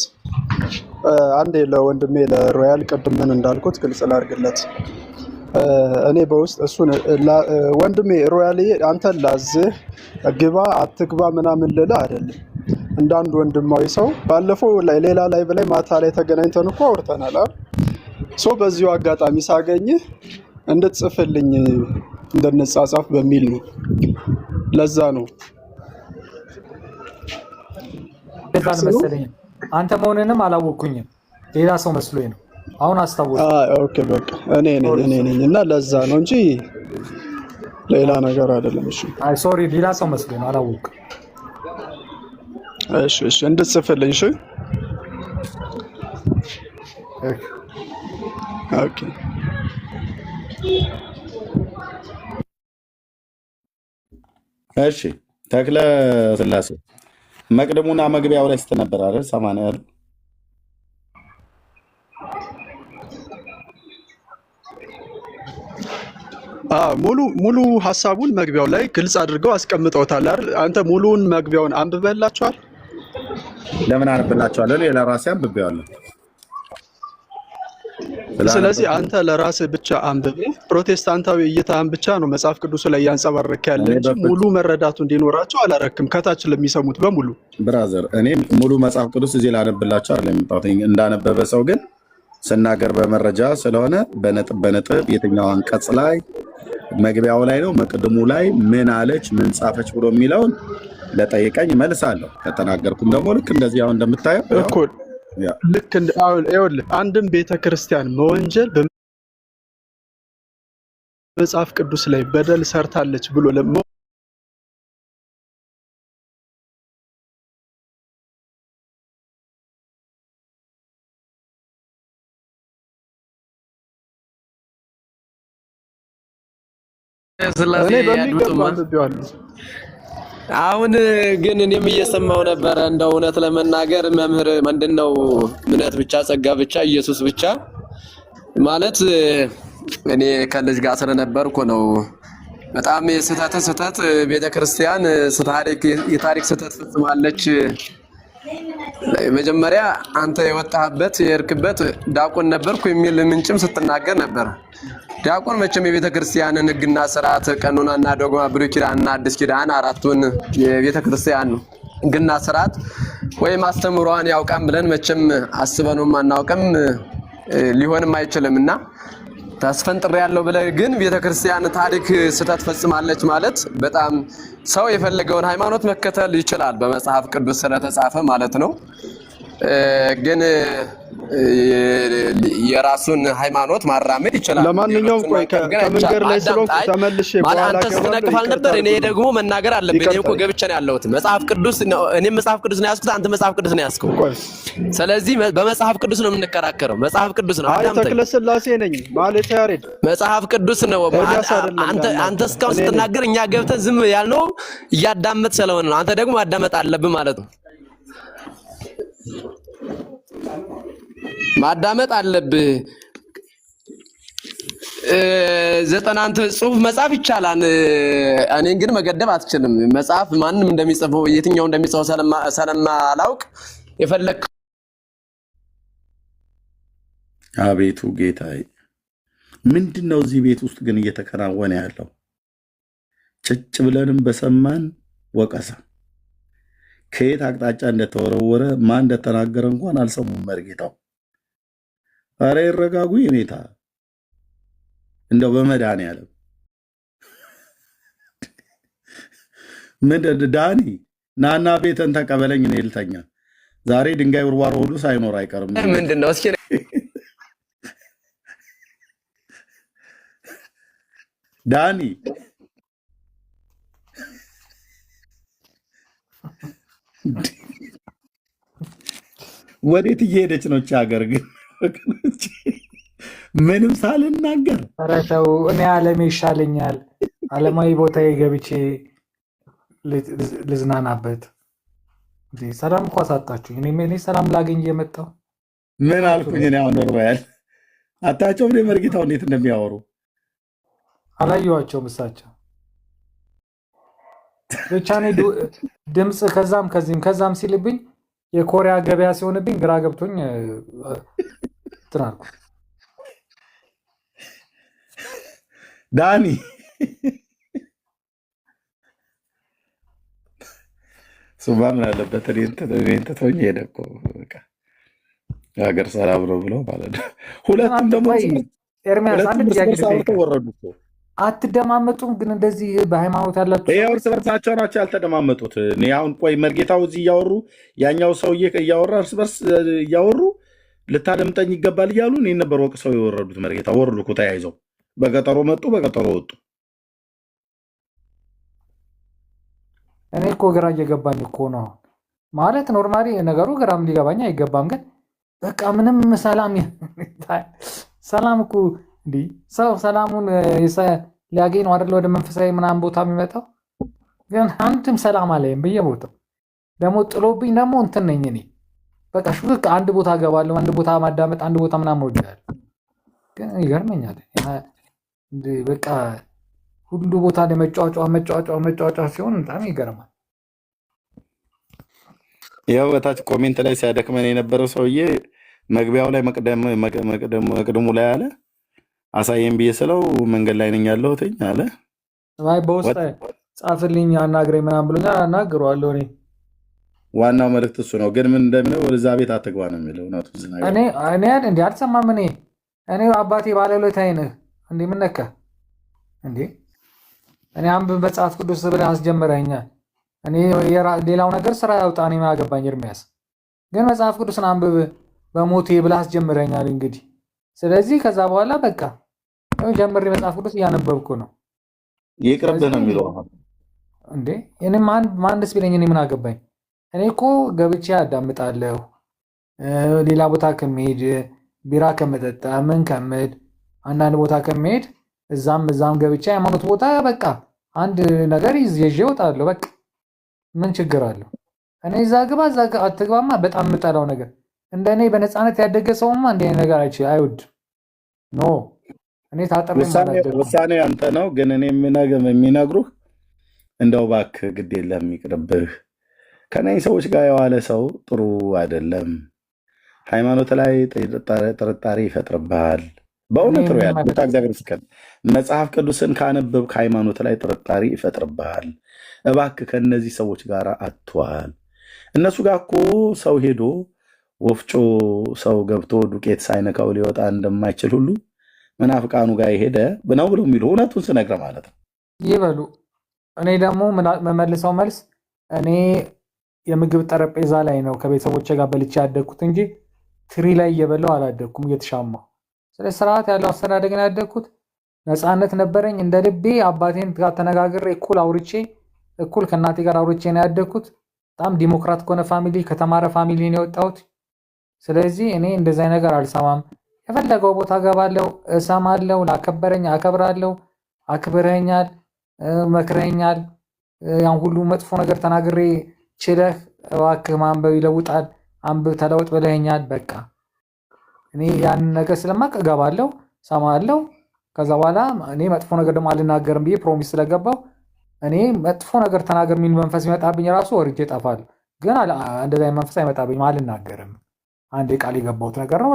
አንዴ ለወንድሜ ለሮያል ቅድም ምን እንዳልኩት ግልጽ ላድርግለት። እኔ በውስጥ እሱን ወንድሜ ሮያል አንተን ላዝህ ግባ አትግባ ምናምን ልልህ አይደለም። እንዳንድ ወንድማዊ ሰው ባለፈው ሌላ ላይ በላይ ማታ ላይ ተገናኝተን እኮ አውርተናል አይደል? በዚሁ አጋጣሚ ሳገኝህ እንድትጽፍልኝ እንድንጻጻፍ በሚል ነው። ለዛ ነው መሰለኝ አንተ መሆንንም አላወቅኩኝም። ሌላ ሰው መስሎኝ ነው። አሁን አስታወስኩ። ኦኬ በቃ እኔ ነኝ እና ለዛ ነው እንጂ ሌላ ነገር አይደለም። እሺ አይ ሶሪ፣ ሌላ ሰው መስሎኝ ነው፣ አላወቅኩም። እሺ እንድትጽፍልኝ። እሺ ኦኬ እሺ። ተክለ ስላሴ መቅደሙና መግቢያው ላይ ስትነበር አይደል? 80 ያለው ሙሉ ሐሳቡን መግቢያው ላይ ግልጽ አድርገው አስቀምጠውታል አይደል? አንተ ሙሉውን መግቢያውን አንብበላችኋል? ለምን አንብበላችኋል? እኔ ለራሴ አንብቤዋለሁ። ስለዚህ አንተ ለራስህ ብቻ አንብበህ ፕሮቴስታንታዊ እይታህን ብቻ ነው መጽሐፍ ቅዱስ ላይ ያንጸባረክ ያለ እንጂ ሙሉ መረዳቱ እንዲኖራቸው አላረክም። ከታች ለሚሰሙት በሙሉ ብራዘር፣ እኔ ሙሉ መጽሐፍ ቅዱስ እዚህ ላነብላቸው አይደለም የመጣሁት። እንዳነበበ ሰው ግን ስናገር በመረጃ ስለሆነ በነጥብ የትኛው አንቀጽ ላይ መግቢያው ላይ ነው መቅድሙ ላይ ምን አለች ምን ጻፈች ብሎ የሚለውን ለጠይቀኝ መልሳለሁ። ከተናገርኩም ደግሞ ልክ እንደዚህ አሁን እንደምታየው እኮ ልክ ይኸውልህ አንድም ቤተክርስቲያን መወንጀል በመጽሐፍ ቅዱስ ላይ በደል ሰርታለች ብሎ አሁን ግን እኔም እየሰማው ነበረ። እንደ እውነት ለመናገር መምህር ምንድነው እምነት ብቻ ጸጋ ብቻ ኢየሱስ ብቻ ማለት እኔ ከልጅ ጋር ስለነበርኩ ነው። በጣም ስህተት ቤተክርስቲያን የታሪክ ስህተት ፈጽማለች። መጀመሪያ አንተ የወጣህበት የርክበት ዲያቆን ነበርኩ የሚል ምንጭም ስትናገር ነበር። ዲያቆን መቼም የቤተክርስቲያንን ሕግና ስርዓት ቀኖናና ዶግማ ብሉይ ኪዳንና አዲስ ኪዳን አራቱን የቤተክርስቲያን ሕግና ስርዓት ወይም አስተምሯን ያውቃም ብለን መቼም አስበነውም አናውቅም፣ ሊሆንም አይችልምና ታስፈንጥር ያለው ብለህ ግን ቤተክርስቲያን ታሪክ ስህተት ፈጽማለች ማለት በጣም ሰው የፈለገውን ሃይማኖት መከተል ይችላል በመጽሐፍ ቅዱስ ስለተጻፈ ማለት ነው። ግን የራሱን ሃይማኖት ማራመድ ይችላል። ለማንኛውም ቆይ ከመንገር ላይ ስለሆንኩ ተመልሼ በኋላ አንተ ስትነቅፋል ነበር። እኔ ደግሞ መናገር አለብኝ። እኔ እኮ ገብቼ ነው ያለሁት መጽሐፍ ቅዱስ ነው። እኔም መጽሐፍ ቅዱስ ነው ያዝኩት፣ አንተ መጽሐፍ ቅዱስ ነው ያዝከው። ስለዚህ በመጽሐፍ ቅዱስ ነው የምንከራከረው። መጽሐፍ ቅዱስ ነው። ተክለ ስላሴ ነኝ ማለት ያሬድ መጽሐፍ ቅዱስ ነው። አንተ እስካሁን ስትናገር እኛ ገብተን ዝም ያልነው እያዳመጥ ስለሆነ ነው። አንተ ደግሞ ማዳመጥ አለብህ ማለት ነው። ማዳመጥ አለብህ። 90 ጽሁፍ መጻፍ ይቻላል። እኔን ግን መገደብ አትችልም። መጽሐፍ ማንንም እንደሚጽፈው የትኛው እንደሚጽፈው ስለማላውቅ የፈለክ አቤቱ ጌታዬ፣ ምንድነው እዚህ ቤት ውስጥ ግን እየተከናወነ ያለው? ጭጭ ብለንም በሰማን ወቀሳ ከየት አቅጣጫ እንደተወረወረ ማን እንደተናገረ እንኳን አልሰሙም። መርጌታው አረ ይረጋጉ የኔታ እንደው በመድኃኒዓለም ምንድን ዳኒ ናና ቤተን ተቀበለኝ እኔ ልተኛ። ዛሬ ድንጋይ ውርዋሮ ሁሉ ሳይኖር አይቀርም። ምንድነው እስኪ ዳኒ ወዴት እየሄደች ነው እቺ ሀገር ግን? ወገኖቼ ምንም ሳልናገር ኧረ ተው፣ እኔ ዓለም ይሻለኛል። ዓለማዊ ቦታዬ ገብቼ ልዝናናበት። ሰላም እኮ አሳጣችሁ። እኔ ሰላም ላገኝ እየመጣሁ ምን አልኩኝ? እኔ አሁን ኖርባያል አታቸው እንደ መርጌታው እንዴት እንደሚያወሩ አላየኋቸውም። እሳቸው ብቻ እኔ ድምፅ ከዛም ከዚህም ከዛም ሲልብኝ የኮሪያ ገበያ ሲሆንብኝ ግራ ገብቶኝ እንትን አልኩ። ዳኒ ሱማ ምን አለበት እኔን ትቶኝ ሄደ እኮ በቃ ሀገር ሰላም ነው ብለው ማለት ነው። ሁለቱም ደግሞ ኤርሚያስ አንድ ጥያቄ አውርተው ወረዱ እኮ። አትደማመጡም ግን እንደዚህ በሃይማኖት ያላችሁ ይሄ እርስ በርሳቸው ናቸው ያልተደማመጡት። እኔ አሁን ቆይ መርጌታው እዚህ እያወሩ ያኛው ሰውዬ እያወራ እርስ በርስ እያወሩ ልታደምጠኝ ይገባል እያሉ እኔን ነበር ወቅሰው የወረዱት። መርጌታ ወረዱ እኮ ተያይዘው በቀጠሮ መጡ፣ በቀጠሮ ወጡ። እኔ እኮ ግራ እየገባኝ እኮ ነው ማለት ኖርማሊ ነገሩ ግራም ሊገባኝ አይገባም። ግን በቃ ምንም ሰላም እኮ እንዲህ ሰው ሰላሙን ሊያገኝ ነው አይደለ? ወደ መንፈሳዊ ምናምን ቦታ የሚመጣው ግን አንድም ሰላም አለኝም በየቦታው ደግሞ ጥሎብኝ ደግሞ እንትን ነኝ እኔ በቃ ሹክ አንድ ቦታ ገባለሁ፣ አንድ ቦታ ማዳመጥ፣ አንድ ቦታ ምናምን ወዳለሁ። ግን ይገርመኛል በቃ ሁሉ ቦታ ላይ መጫወጫ ሲሆን በጣም ይገርማል። ያው በታች ኮሜንት ላይ ሲያደክመን የነበረው ሰውዬ መግቢያው ላይ መቅደሙ ላይ አለ አሳየን ብዬ ስለው መንገድ ላይ ነኝ ያለሁት አለ። በውስጥ ጻፍልኝ አናግረኝ ምናምን ብሎኛል። አናግረዋለሁ። እኔ ዋናው መልዕክት እሱ ነው። ግን ምን እንደሚለው ወደዛ ቤት አትግባ ነው የሚለው። እኔ እንዲ አልሰማም። እኔ አባቴ ባለውለታዬ ነህ እንዲህ ምን ነካ እንዴ? እኔ አንብብ መጽሐፍ ቅዱስ ብለህ አስጀምረኛል። እኔ ሌላው ነገር ስራ ያውጣ፣ እኔ ምን አገባኝ? ኤርሚያስ ግን መጽሐፍ ቅዱስን አንብብ በሞቴ ብለህ አስጀምረኛል። እንግዲህ ስለዚህ ከዛ በኋላ በቃ ጀምሬ መጽሐፍ ቅዱስ እያነበብኩ ነው። ይቅርብህ ነው የሚለው እንዴ? እኔ ማን ደስ ቢለኝ እኔ ምን አገባኝ? እኔ እኮ ገብቼ አዳምጣለሁ። ሌላ ቦታ ከመሄድ ቢራ ከመጠጣ ምን ከምል አንዳንድ ቦታ ከመሄድ እዛም ገብቼ ሃይማኖት ቦታ በቃ አንድ ነገር ይዤ እወጣለሁ። በቃ ምን ችግር አለው? እኔ እዛ ግባ እዛ አትግባማ በጣም የምጠላው ነገር። እንደኔ በነፃነት ያደገ ሰውማ እንደ ነገር አይወድ ኖ። እኔ ታጠብ ውሳኔ አንተ ነው። ግን እኔ የሚነግሩህ እንደው እባክህ ግድ የለም ይቅርብህ። ከነኝ ሰዎች ጋር የዋለ ሰው ጥሩ አይደለም። ሃይማኖት ላይ ጥርጣሬ ይፈጥርብሃል። በእውነት ነው ያለ እግዚአብሔር ይመስገን። መጽሐፍ ቅዱስን ካነበብክ ሃይማኖት ላይ ጥርጣሬ ይፈጥርብሃል። እባክህ ከእነዚህ ሰዎች ጋር አትዋል። እነሱ ጋር እኮ ሰው ሄዶ ወፍጮ ሰው ገብቶ ዱቄት ሳይነካው ሊወጣ እንደማይችል ሁሉ መናፍቃኑ ጋር የሄደ ነው ብለው የሚሉ እውነቱን ስነግረ ማለት ነው ይበሉ። እኔ ደግሞ መመልሰው መልስ እኔ የምግብ ጠረጴዛ ላይ ነው ከቤተሰቦቼ ጋር በልቼ ያደግኩት እንጂ ትሪ ላይ እየበላው አላደግኩም እየተሻማሁ። ስለዚህ ስርዓት ያለው አስተዳደግ ነው ያደግኩት። ነፃነት ነበረኝ። እንደ ልቤ አባቴን ጋር ተነጋግሬ እኩል አውርቼ እኩል ከእናቴ ጋር አውርቼ ነው ያደግኩት። በጣም ዲሞክራት ከሆነ ፋሚሊ ከተማረ ፋሚሊ ነው የወጣሁት። ስለዚህ እኔ እንደዚህ ነገር አልሰማም። የፈለገው ቦታ ገባለሁ፣ እሰማለሁ። ላከበረኝ አከብራለሁ። አክብረኛል፣ መክረኛል። ያን ሁሉ መጥፎ ነገር ተናግሬ ችለህ እባክህ ማንበብ ይለውጣል፣ አንብብ ተለውጥ ብለኸኛል። በቃ እኔ ያንን ነገር ስለማቅ እገባለሁ፣ ሰማለሁ። ከዛ በኋላ እኔ መጥፎ ነገር ደግሞ አልናገርም ብዬ ፕሮሚስ ስለገባው እኔ መጥፎ ነገር ተናገር የሚል መንፈስ ይመጣብኝ ራሱ ወርጄ እጠፋለሁ። ግን እንደዛ መንፈስ አይመጣብኝም፣ አልናገርም። አንድ ቃል የገባሁት ነገር ነው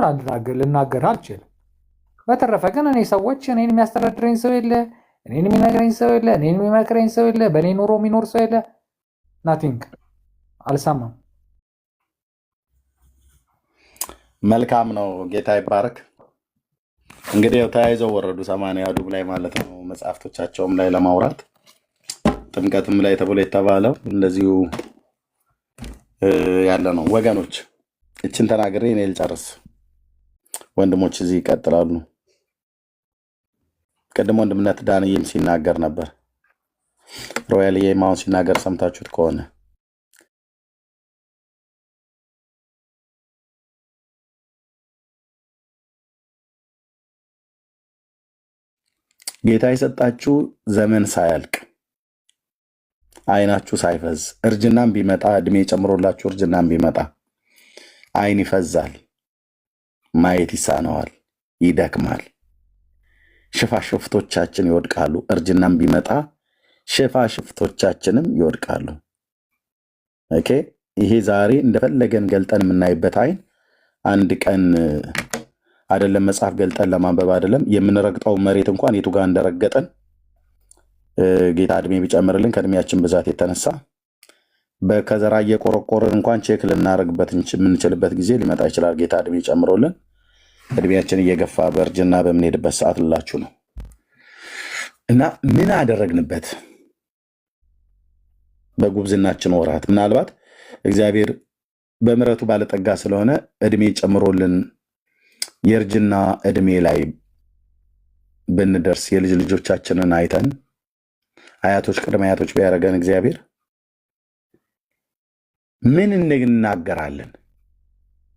ልናገር አልችልም። በተረፈ ግን እኔ ሰዎች እኔን የሚያስተዳድረኝ ሰው የለ፣ እኔን የሚነግረኝ ሰው የለ፣ እኔን የሚመክረኝ ሰው የለ፣ በእኔ ኑሮ የሚኖር ሰው የለ። ናቲንግ አልሰማም። መልካም ነው። ጌታ ይባረክ። እንግዲህ ያው ተያይዘው ወረዱ 80 አዱም ላይ ማለት ነው። መጽሐፍቶቻቸውም ላይ ለማውራት ጥምቀትም ላይ ተብሎ የተባለው እንደዚሁ ያለ ነው። ወገኖች እችን ተናግሬ እኔ ልጨርስ። ወንድሞች እዚህ ይቀጥላሉ። ቅድም ወንድምነት ዳንኤል ሲናገር ነበር። ሮያል የማውን ሲናገር ሰምታችሁት ከሆነ ጌታ የሰጣችሁ ዘመን ሳያልቅ አይናችሁ ሳይፈዝ እርጅናም ቢመጣ እድሜ ጨምሮላችሁ እርጅናም ቢመጣ አይን ይፈዛል፣ ማየት ይሳነዋል፣ ይደክማል፣ ሽፋሽፍቶቻችን ይወድቃሉ። እርጅናም ቢመጣ ሽፋሽፍቶቻችንም ይወድቃሉ። ኦኬ ይሄ ዛሬ እንደፈለገን ገልጠን የምናይበት አይን አንድ ቀን አይደለም መጽሐፍ ገልጠን ለማንበብ አይደለም የምንረግጠው መሬት እንኳን የቱ ጋር እንደረገጠን ጌታ እድሜ ቢጨምርልን ከእድሜያችን ብዛት የተነሳ በከዘራ እየቆረቆርን እንኳን ቼክ ልናደርግበት የምንችልበት ጊዜ ሊመጣ ይችላል። ጌታ እድሜ ጨምሮልን እድሜያችን እየገፋ በእርጅና በምንሄድበት ሰዓት ልላችሁ ነው። እና ምን አደረግንበት በጉብዝናችን ወራት? ምናልባት እግዚአብሔር በምሕረቱ ባለጠጋ ስለሆነ እድሜ ጨምሮልን የእርጅና እድሜ ላይ ብንደርስ የልጅ ልጆቻችንን አይተን አያቶች ቅድመ አያቶች ቢያደርገን እግዚአብሔር ምን እንናገራለን?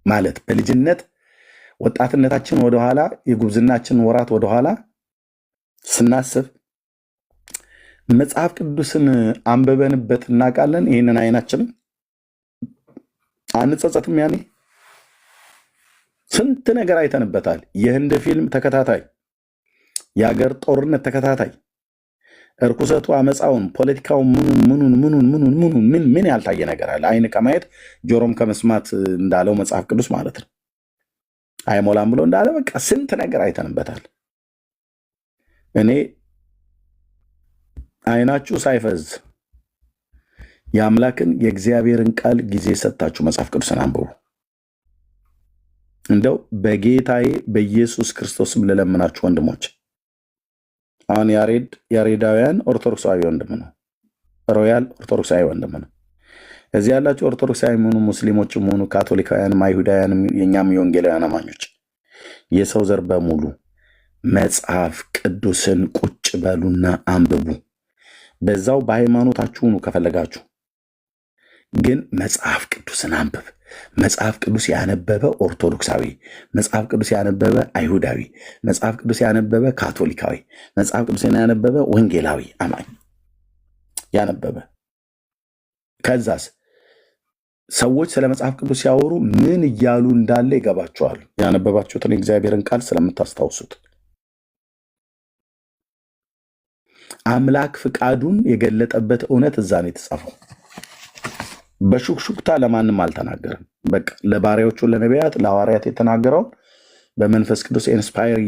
ማለት በልጅነት ወጣትነታችን ወደኋላ የጉብዝናችን ወራት ወደኋላ ስናስብ መጽሐፍ ቅዱስን አንበበንበት እናውቃለን። ይህንን አይናችንን አንጸጸትም? ያኔ ስንት ነገር አይተንበታል። የህንድ ፊልም ተከታታይ፣ የሀገር ጦርነት ተከታታይ፣ እርኩሰቱ፣ አመፃውን፣ ፖለቲካውን ምን ያልታየ ነገር አለ? አይን ከማየት ጆሮም ከመስማት እንዳለው መጽሐፍ ቅዱስ ማለት ነው። አይሞላም ብሎ እንዳለ በቃ ስንት ነገር አይተንበታል። እኔ አይናችሁ ሳይፈዝ የአምላክን የእግዚአብሔርን ቃል ጊዜ ሰጣችሁ መጽሐፍ ቅዱስን አንብቡ። እንደው በጌታዬ በኢየሱስ ክርስቶስም ልለምናችሁ ወንድሞች፣ አሁን ያሬዳውያን ኦርቶዶክሳዊ ወንድም ነው፣ ሮያል ኦርቶዶክሳዊ ወንድም ነው። እዚህ ያላችሁ ኦርቶዶክሳዊ ሆኑ ሙስሊሞችም ሆኑ ካቶሊካውያንም አይሁዳውያንም የኛም የወንጌላውያን አማኞች የሰው ዘር በሙሉ መጽሐፍ ቅዱስን ቁጭ በሉና አንብቡ። በዛው በሃይማኖታችሁ ሁኑ ከፈለጋችሁ፣ ግን መጽሐፍ ቅዱስን አንብብ። መጽሐፍ ቅዱስ ያነበበ ኦርቶዶክሳዊ፣ መጽሐፍ ቅዱስ ያነበበ አይሁዳዊ፣ መጽሐፍ ቅዱስ ያነበበ ካቶሊካዊ፣ መጽሐፍ ቅዱስ ያነበበ ወንጌላዊ አማኝ ያነበበ፣ ከዛስ ሰዎች ስለ መጽሐፍ ቅዱስ ሲያወሩ ምን እያሉ እንዳለ ይገባቸዋል። ያነበባችሁትን የእግዚአብሔርን ቃል ስለምታስታውሱት አምላክ ፍቃዱን የገለጠበት እውነት እዛ ነው የተጻፈው። በሹክሹክታ ለማንም አልተናገርም። በቃ ለባሪያዎቹ ለነቢያት ለሐዋርያት የተናገረውን በመንፈስ ቅዱስ ኢንስፓየር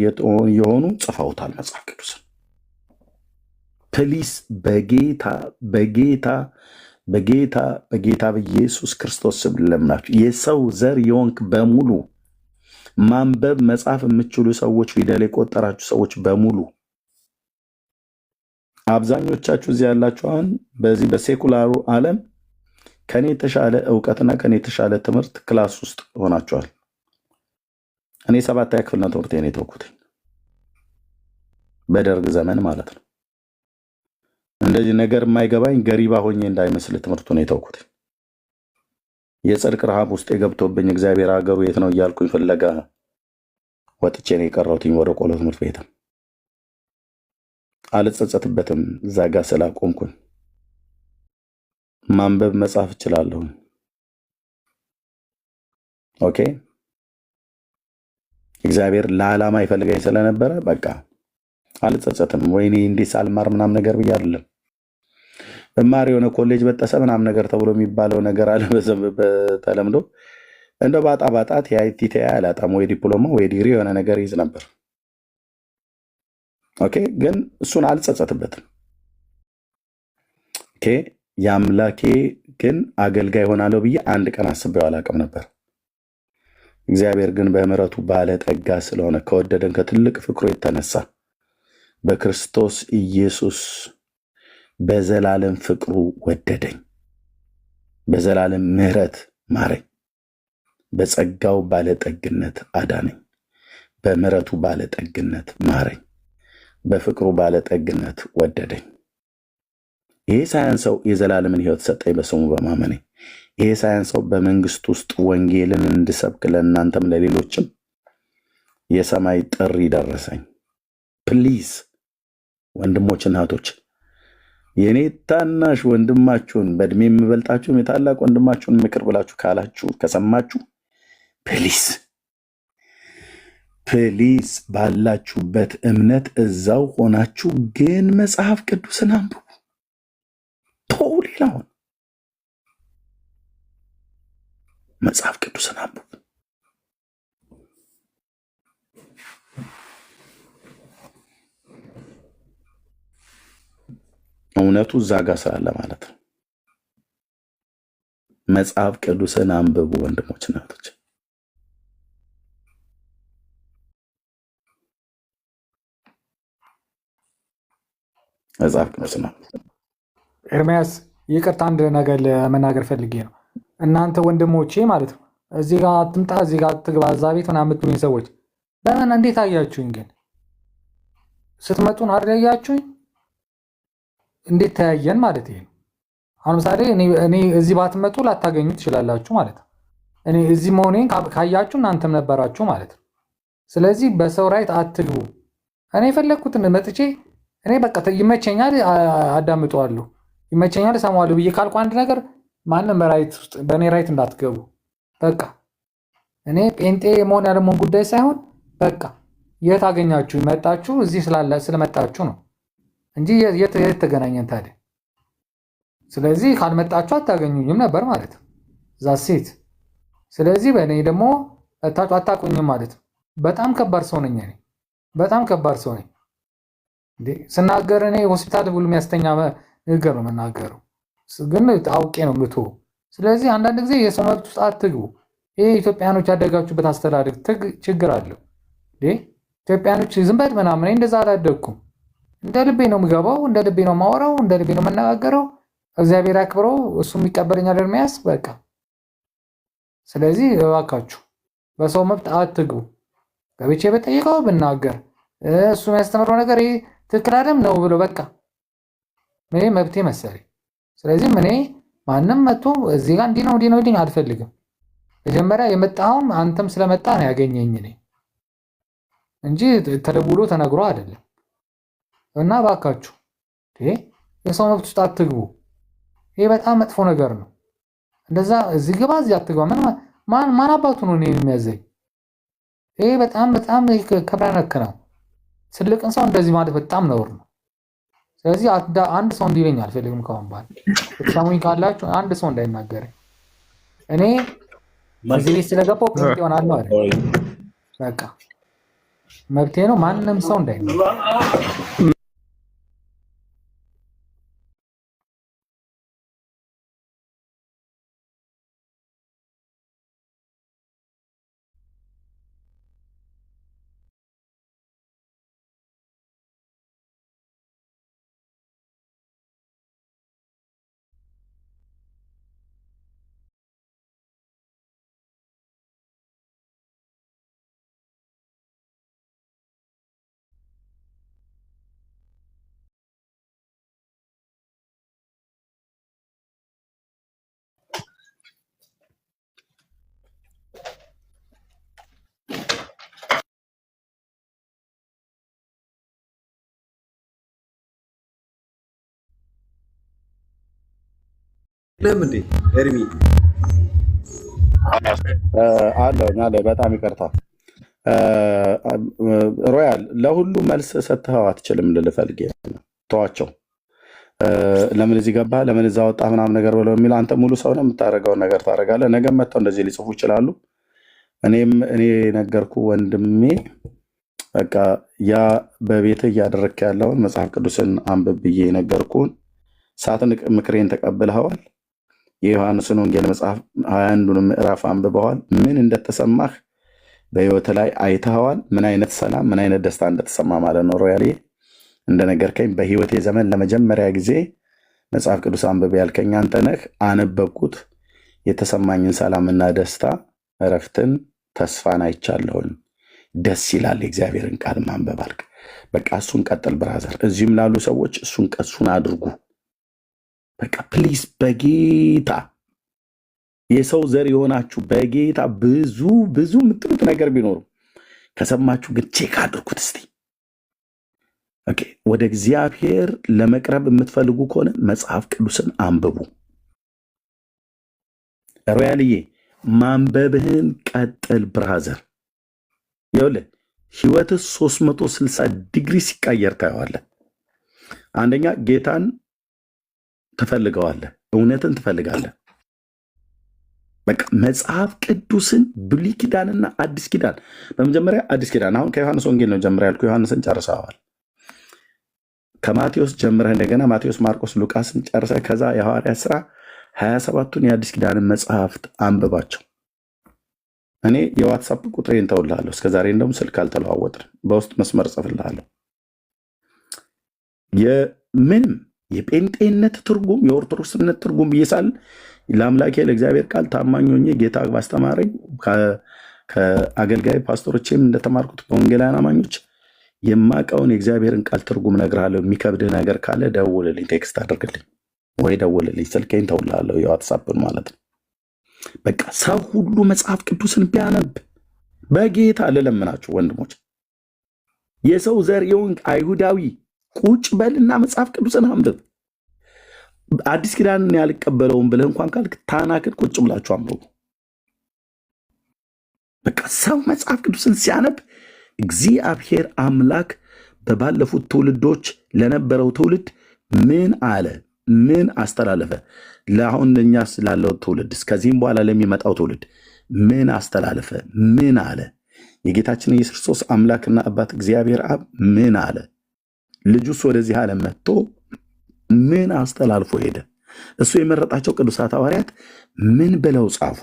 የሆኑ ጽፈውታል መጽሐፍ ቅዱስ። ፕሊስ በጌታ በጌታ በጌታ በጌታ በኢየሱስ ክርስቶስ ስም ለምናችሁ የሰው ዘር የሆንክ በሙሉ ማንበብ መጻፍ የምትችሉ ሰዎች፣ ፊደል የቆጠራችሁ ሰዎች በሙሉ አብዛኞቻችሁ እዚህ ያላችሁ አሁን በዚህ በሴኩላሩ ዓለም ከኔ የተሻለ እውቀትና ከኔ የተሻለ ትምህርት ክላስ ውስጥ ሆናችኋል። እኔ 7ኛ ክፍል ነው ትምህርቴን የተውኩት፣ በደርግ ዘመን ማለት ነው። እንደዚህ ነገር የማይገባኝ ገሪባ ሆኜ እንዳይመስል ትምህርቱን የተውኩት። የጽድቅ ረሃብ ውስጥ የገብቶብኝ እግዚአብሔር ሀገሩ የት ነው እያልኩኝ ፍለጋ ወጥቼ ነው የቀረሁትኝ ወደ ቆሎ ትምህርት ቤትም። አልጸጸትበትም እዛ ጋ ስላቆምኩኝ። ማንበብ መጻፍ እችላለሁ። ኦኬ እግዚአብሔር ለዓላማ ይፈልገኝ ስለነበረ በቃ አልጸጸትም። ወይኔ እንዲህ ሳልማር ምናምን ነገር ብዬ አይደለም። በማር የሆነ ኮሌጅ በጠሰ ምናምን ነገር ተብሎ የሚባለው ነገር አለ በተለምዶ። እንደ ባጣ ቲአይቲ አላጣም፣ ወይ ዲፕሎማ ወይ ዲግሪ የሆነ ነገር ይዝ ነበር። ኦኬ ግን እሱን አልጸጸትበትም። ኦኬ የአምላኬ ግን አገልጋይ ሆናለሁ ብዬ አንድ ቀን አስቤው አላውቅም ነበር። እግዚአብሔር ግን በምሕረቱ ባለጠጋ ስለሆነ ከወደደን ከትልቅ ፍቅሩ የተነሳ በክርስቶስ ኢየሱስ በዘላለም ፍቅሩ ወደደኝ፣ በዘላለም ምሕረት ማረኝ፣ በጸጋው ባለጠግነት አዳነኝ፣ በምሕረቱ ባለጠግነት ማረኝ፣ በፍቅሩ ባለጠግነት ወደደኝ። ይሄ ሳያንሰው የዘላለምን ሕይወት ሰጠኝ በስሙ በማመኔ። ይሄ ሳያንሰው በመንግስት ውስጥ ወንጌልን እንድሰብክ ለእናንተም ለሌሎችም የሰማይ ጥሪ ደረሰኝ። ፕሊዝ ወንድሞች እናቶች፣ የኔ ታናሽ ወንድማችሁን በእድሜ የምበልጣችሁም የታላቅ ወንድማችሁን ምክር ብላችሁ ካላችሁ ከሰማችሁ ፕሊዝ ባላችሁበት እምነት እዛው ሆናችሁ ግን መጽሐፍ ቅዱስን አንብቡ። ተው ሌላውን፣ መጽሐፍ ቅዱስን አንብቡ። እውነቱ እዛ ጋር ስላለ ማለት ነው። መጽሐፍ ቅዱስን አንብቡ ወንድሞች እናቶች። መጽሐፍ ቅዱስን አንብቡ። ኤርሚያስ ይቅርታ፣ አንድ ነገር ለመናገር ፈልጌ ነው። እናንተ ወንድሞቼ ማለት ነው እዚህ ጋር አትምጣ፣ እዚህ ጋር አትግባ፣ እዛ ቤት ምናምን የምትሉኝ ሰዎች በምን እንዴት አያችሁኝ? ግን ስትመጡን አደያችሁኝ? እንዴት ተያየን ማለት ይሄ ነው። አሁን ምሳሌ እኔ እዚህ ባትመጡ ላታገኙ ትችላላችሁ ማለት ነው። እኔ እዚህ መሆኔን ካያችሁ እናንተም ነበራችሁ ማለት ነው። ስለዚህ በሰው ራይት አትግቡ። እኔ የፈለግኩትን መጥቼ እኔ በቃ ይመቸኛል፣ አዳምጠዋለሁ፣ ይመቸኛል፣ እሰማዋለሁ ብዬ ካልኩ አንድ ነገር ማንም ራይት ውስጥ በእኔ ራይት እንዳትገቡ። በቃ እኔ ጴንጤ መሆን ያለመሆን ጉዳይ ሳይሆን በቃ የት አገኛችሁ መጣችሁ፣ እዚህ ስለመጣችሁ ነው እንጂ የት ተገናኘን ታዲያ? ስለዚህ ካልመጣችሁ አታገኙኝም ነበር ማለት ነው። ዛሴት ስለዚህ በእኔ ደግሞ አታቁኝም ማለት ነው። በጣም ከባድ ሰው ነኝ እኔ፣ በጣም ከባድ ሰው ነኝ። ስናገር እኔ ሆስፒታል ብሎ የሚያስተኛ ንግግር ነው የምናገረው፣ ግን አውቄ ነው ምቶ። ስለዚህ አንዳንድ ጊዜ የሰው መብት ውስጥ አትግቡ። ይሄ ኢትዮጵያኖች ያደጋችሁበት አስተዳደግ ችግር አለው። ኢትዮጵያኖች ዝም በል ምናምን፣ እንደዛ አላደግኩም። እንደ ልቤ ነው የምገባው፣ እንደ ልቤ ነው የማወራው፣ እንደ ልቤ ነው የምነጋገረው። እግዚአብሔር ያክብረው፣ እሱ የሚቀበለኛል ኤርሚያስ በቃ። ስለዚህ እባካችሁ በሰው መብት አትግቡ። ገብቼ በጠይቀው ብናገር እሱ የሚያስተምረው ነገር ይሄ ትክክል አይደለም ነው ብሎ በቃ እኔ መብቴ መሰለኝ። ስለዚህ እኔ ማንም መጥቶ እዚህ ጋር እንዲህ ነው ይልኝ አልፈልግም። መጀመሪያ የመጣውም አንተም ስለመጣ ነው ያገኘኝ እኔ እንጂ ተደውሎ ተነግሮ አይደለም። እና እባካችሁ የሰው መብት ውስጥ አትግቡ። ይሄ በጣም መጥፎ ነገር ነው። እንደዛ እዚህ ግባ እዚህ አትግባ ማን አባቱ ነው እኔ የሚያዘኝ? ይሄ በጣም ክብረ ነክ ነው። ትልቅን ሰው እንደዚህ ማለት በጣም ነውር ነው። ስለዚህ አንድ ሰው እንዲለኝ አልፈልግም። ከአሁን በኋላ ተሰሙኝ ካላችሁ አንድ ሰው እንዳይናገረኝ። እኔ እዚህ ቤት ስለገባሁ ጴንጤ እሆናለሁ አይደል? በቃ መብቴ ነው። ማንም ሰው እንዳይናገር። ለምን ኤርሚ አለ በጣም ይቅርታ ሮያል፣ ለሁሉ መልስ ሰጥተኸው አትችልም ልልህ ፈልጌ ነው። ተዋቸው። ለምን እዚህ ገባ ለምን እዛ ወጣ ምናምን ነገር ብለው የሚለው አንተ ሙሉ ሰው ነው፣ የምታደርገውን ነገር ታደርጋለህ። ነገ መጥተው እንደዚህ ሊጽፉ ይችላሉ። እኔ ነገርኩ ወንድሜ፣ በቃ ያ በቤትህ እያደረግክ ያለውን መጽሐፍ ቅዱስን አንብብ ብዬ ነገርኩህን ሳትን ምክሬን ተቀብለኸዋል። የዮሐንስን ወንጌል መጽሐፍ 21ዱን ምዕራፍ አንብበዋል። ምን እንደተሰማህ በህይወት ላይ አይተኸዋል። ምን አይነት ሰላም ምን አይነት ደስታ እንደተሰማ ማለት ነው። ሮያሌ እንደነገርከኝ በህይወቴ ዘመን ለመጀመሪያ ጊዜ መጽሐፍ ቅዱስ አንብብ ያልከኝ አንተ ነህ። አነበብኩት። የተሰማኝን ሰላምና ደስታ፣ እረፍትን፣ ተስፋን አይቻለሁኝ። ደስ ይላል የእግዚአብሔርን ቃል ማንበብ አልክ። በቃ እሱን ቀጥል ብራዘር። እዚህም ላሉ ሰዎች እሱን አድርጉ። በቃ ፕሊዝ በጌታ የሰው ዘር የሆናችሁ በጌታ ብዙ የምትሉት ነገር ቢኖሩ ከሰማችሁ ግን ቼክ አድርጉት እስቲ። ኦኬ፣ ወደ እግዚአብሔር ለመቅረብ የምትፈልጉ ከሆነ መጽሐፍ ቅዱስን አንብቡ። ሮያልዬ ማንበብህን ቀጥል ብራዘር። ይኸውልህ ህይወትህ 360 ዲግሪ ሲቀየር ታየዋለህ። አንደኛ ጌታን ትፈልገዋለህ፣ እውነትን ትፈልጋለህ። በቃ መጽሐፍ ቅዱስን ብሉይ ኪዳንና አዲስ ኪዳን፣ በመጀመሪያ አዲስ ኪዳን። አሁን ከዮሐንስ ወንጌል ነው ጀምረ ያልኩ፣ ዮሐንስን ጨርሰዋል። ከማቴዎስ ጀምረህ እንደገና ማቴዎስ፣ ማርቆስ፣ ሉቃስን ጨርሰህ ከዛ የሐዋርያት ሥራ 27ቱን የአዲስ ኪዳንን መጽሐፍት አንብባቸው። እኔ የዋትሳፕ ቁጥሬን ተውልሃለሁ። እስከዛሬ እንደውም ስልክ አልተለዋወጥን፣ በውስጥ መስመር ጽፍልሃለሁ። ምንም የጴንጤነት ትርጉም የኦርቶዶክስነት ትርጉም ብዬሳል ለአምላኬ ለእግዚአብሔር ቃል ታማኝ ሆኜ ጌታ ባስተማረኝ ከአገልጋይ ፓስተሮችም እንደተማርኩት ከወንጌላውያን አማኞች የማውቀውን የእግዚአብሔርን ቃል ትርጉም እነግርሃለሁ። የሚከብድህ ነገር ካለ ደውልልኝ፣ ቴክስት አድርግልኝ ወይ ደውልልኝ። ስልኬን ተውልሃለሁ፣ የዋትሳፕን ማለት ነው። በቃ ሰው ሁሉ መጽሐፍ ቅዱስን ቢያነብ በጌታ ልለምናችሁ ወንድሞች፣ የሰው ዘር የሆንክ አይሁዳዊ ቁጭ በልና መጽሐፍ ቅዱስን አንብብ። አዲስ ኪዳንን ያልቀበለውን ብለህ እንኳን ካልክ ታናክን ቁጭ ብላችሁ አንብቡ። በቃ ሰው መጽሐፍ ቅዱስን ሲያነብ እግዚአብሔር አምላክ በባለፉት ትውልዶች ለነበረው ትውልድ ምን አለ፣ ምን አስተላለፈ፣ ለአሁን እኛ ስላለው ትውልድ ከዚህም በኋላ ለሚመጣው ትውልድ ምን አስተላለፈ፣ ምን አለ። የጌታችን የኢየሱስ ክርስቶስ አምላክና አባት እግዚአብሔር አብ ምን አለ፣ ልጁስ ወደዚህ ዓለም መጥቶ ምን አስተላልፎ ሄደ፣ እሱ የመረጣቸው ቅዱሳት ሐዋርያት ምን ብለው ጻፉ፣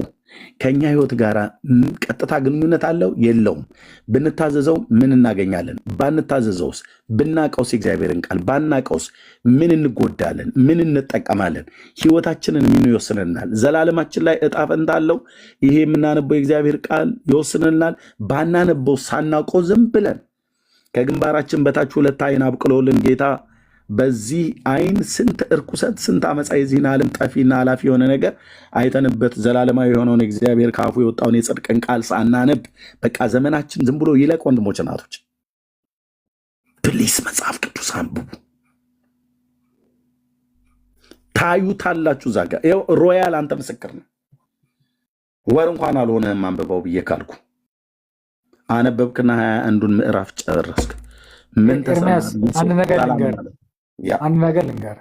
ከኛ ህይወት ጋር ቀጥታ ግንኙነት አለው የለውም? ብንታዘዘው ምን እናገኛለን? ባንታዘዘውስ? ብናቀውስ የእግዚአብሔርን ቃል ባናቀውስ ምን እንጎዳለን? ምን እንጠቀማለን? ህይወታችንን ምን ይወስንልናል? ዘላለማችን ላይ እጣ ፈንታ አለው? ይሄ የምናነበው የእግዚአብሔር ቃል ይወስንልናል? ባናነበው ሳናውቀው ዝም ብለን ከግንባራችን በታች 2 አይን አብቅሎልን ጌታ በዚህ አይን ስንት እርኩሰት ስንት አመፃ የዚህን ዓለም ጠፊና ኃላፊ የሆነ ነገር አይተንበት ዘላለማዊ የሆነውን እግዚአብሔር ከአፉ የወጣውን የጽድቅን ቃል ሳናነብ በቃ ዘመናችን ዝም ብሎ ይለቅ። ወንድሞች እናቶች፣ ፕሊስ መጽሐፍ ቅዱስ አንብቡ፣ ታዩታላችሁ። ዛጋ ይኸው ሮያል፣ አንተ ምስክር ነው። ወር እንኳን አልሆነህም አንብበው ብዬ ካልኩ አነበብክና 21ዱን ምዕራፍ ጨረስክ። ምን ኤርሚያስ አንድ ነገር ልንገር።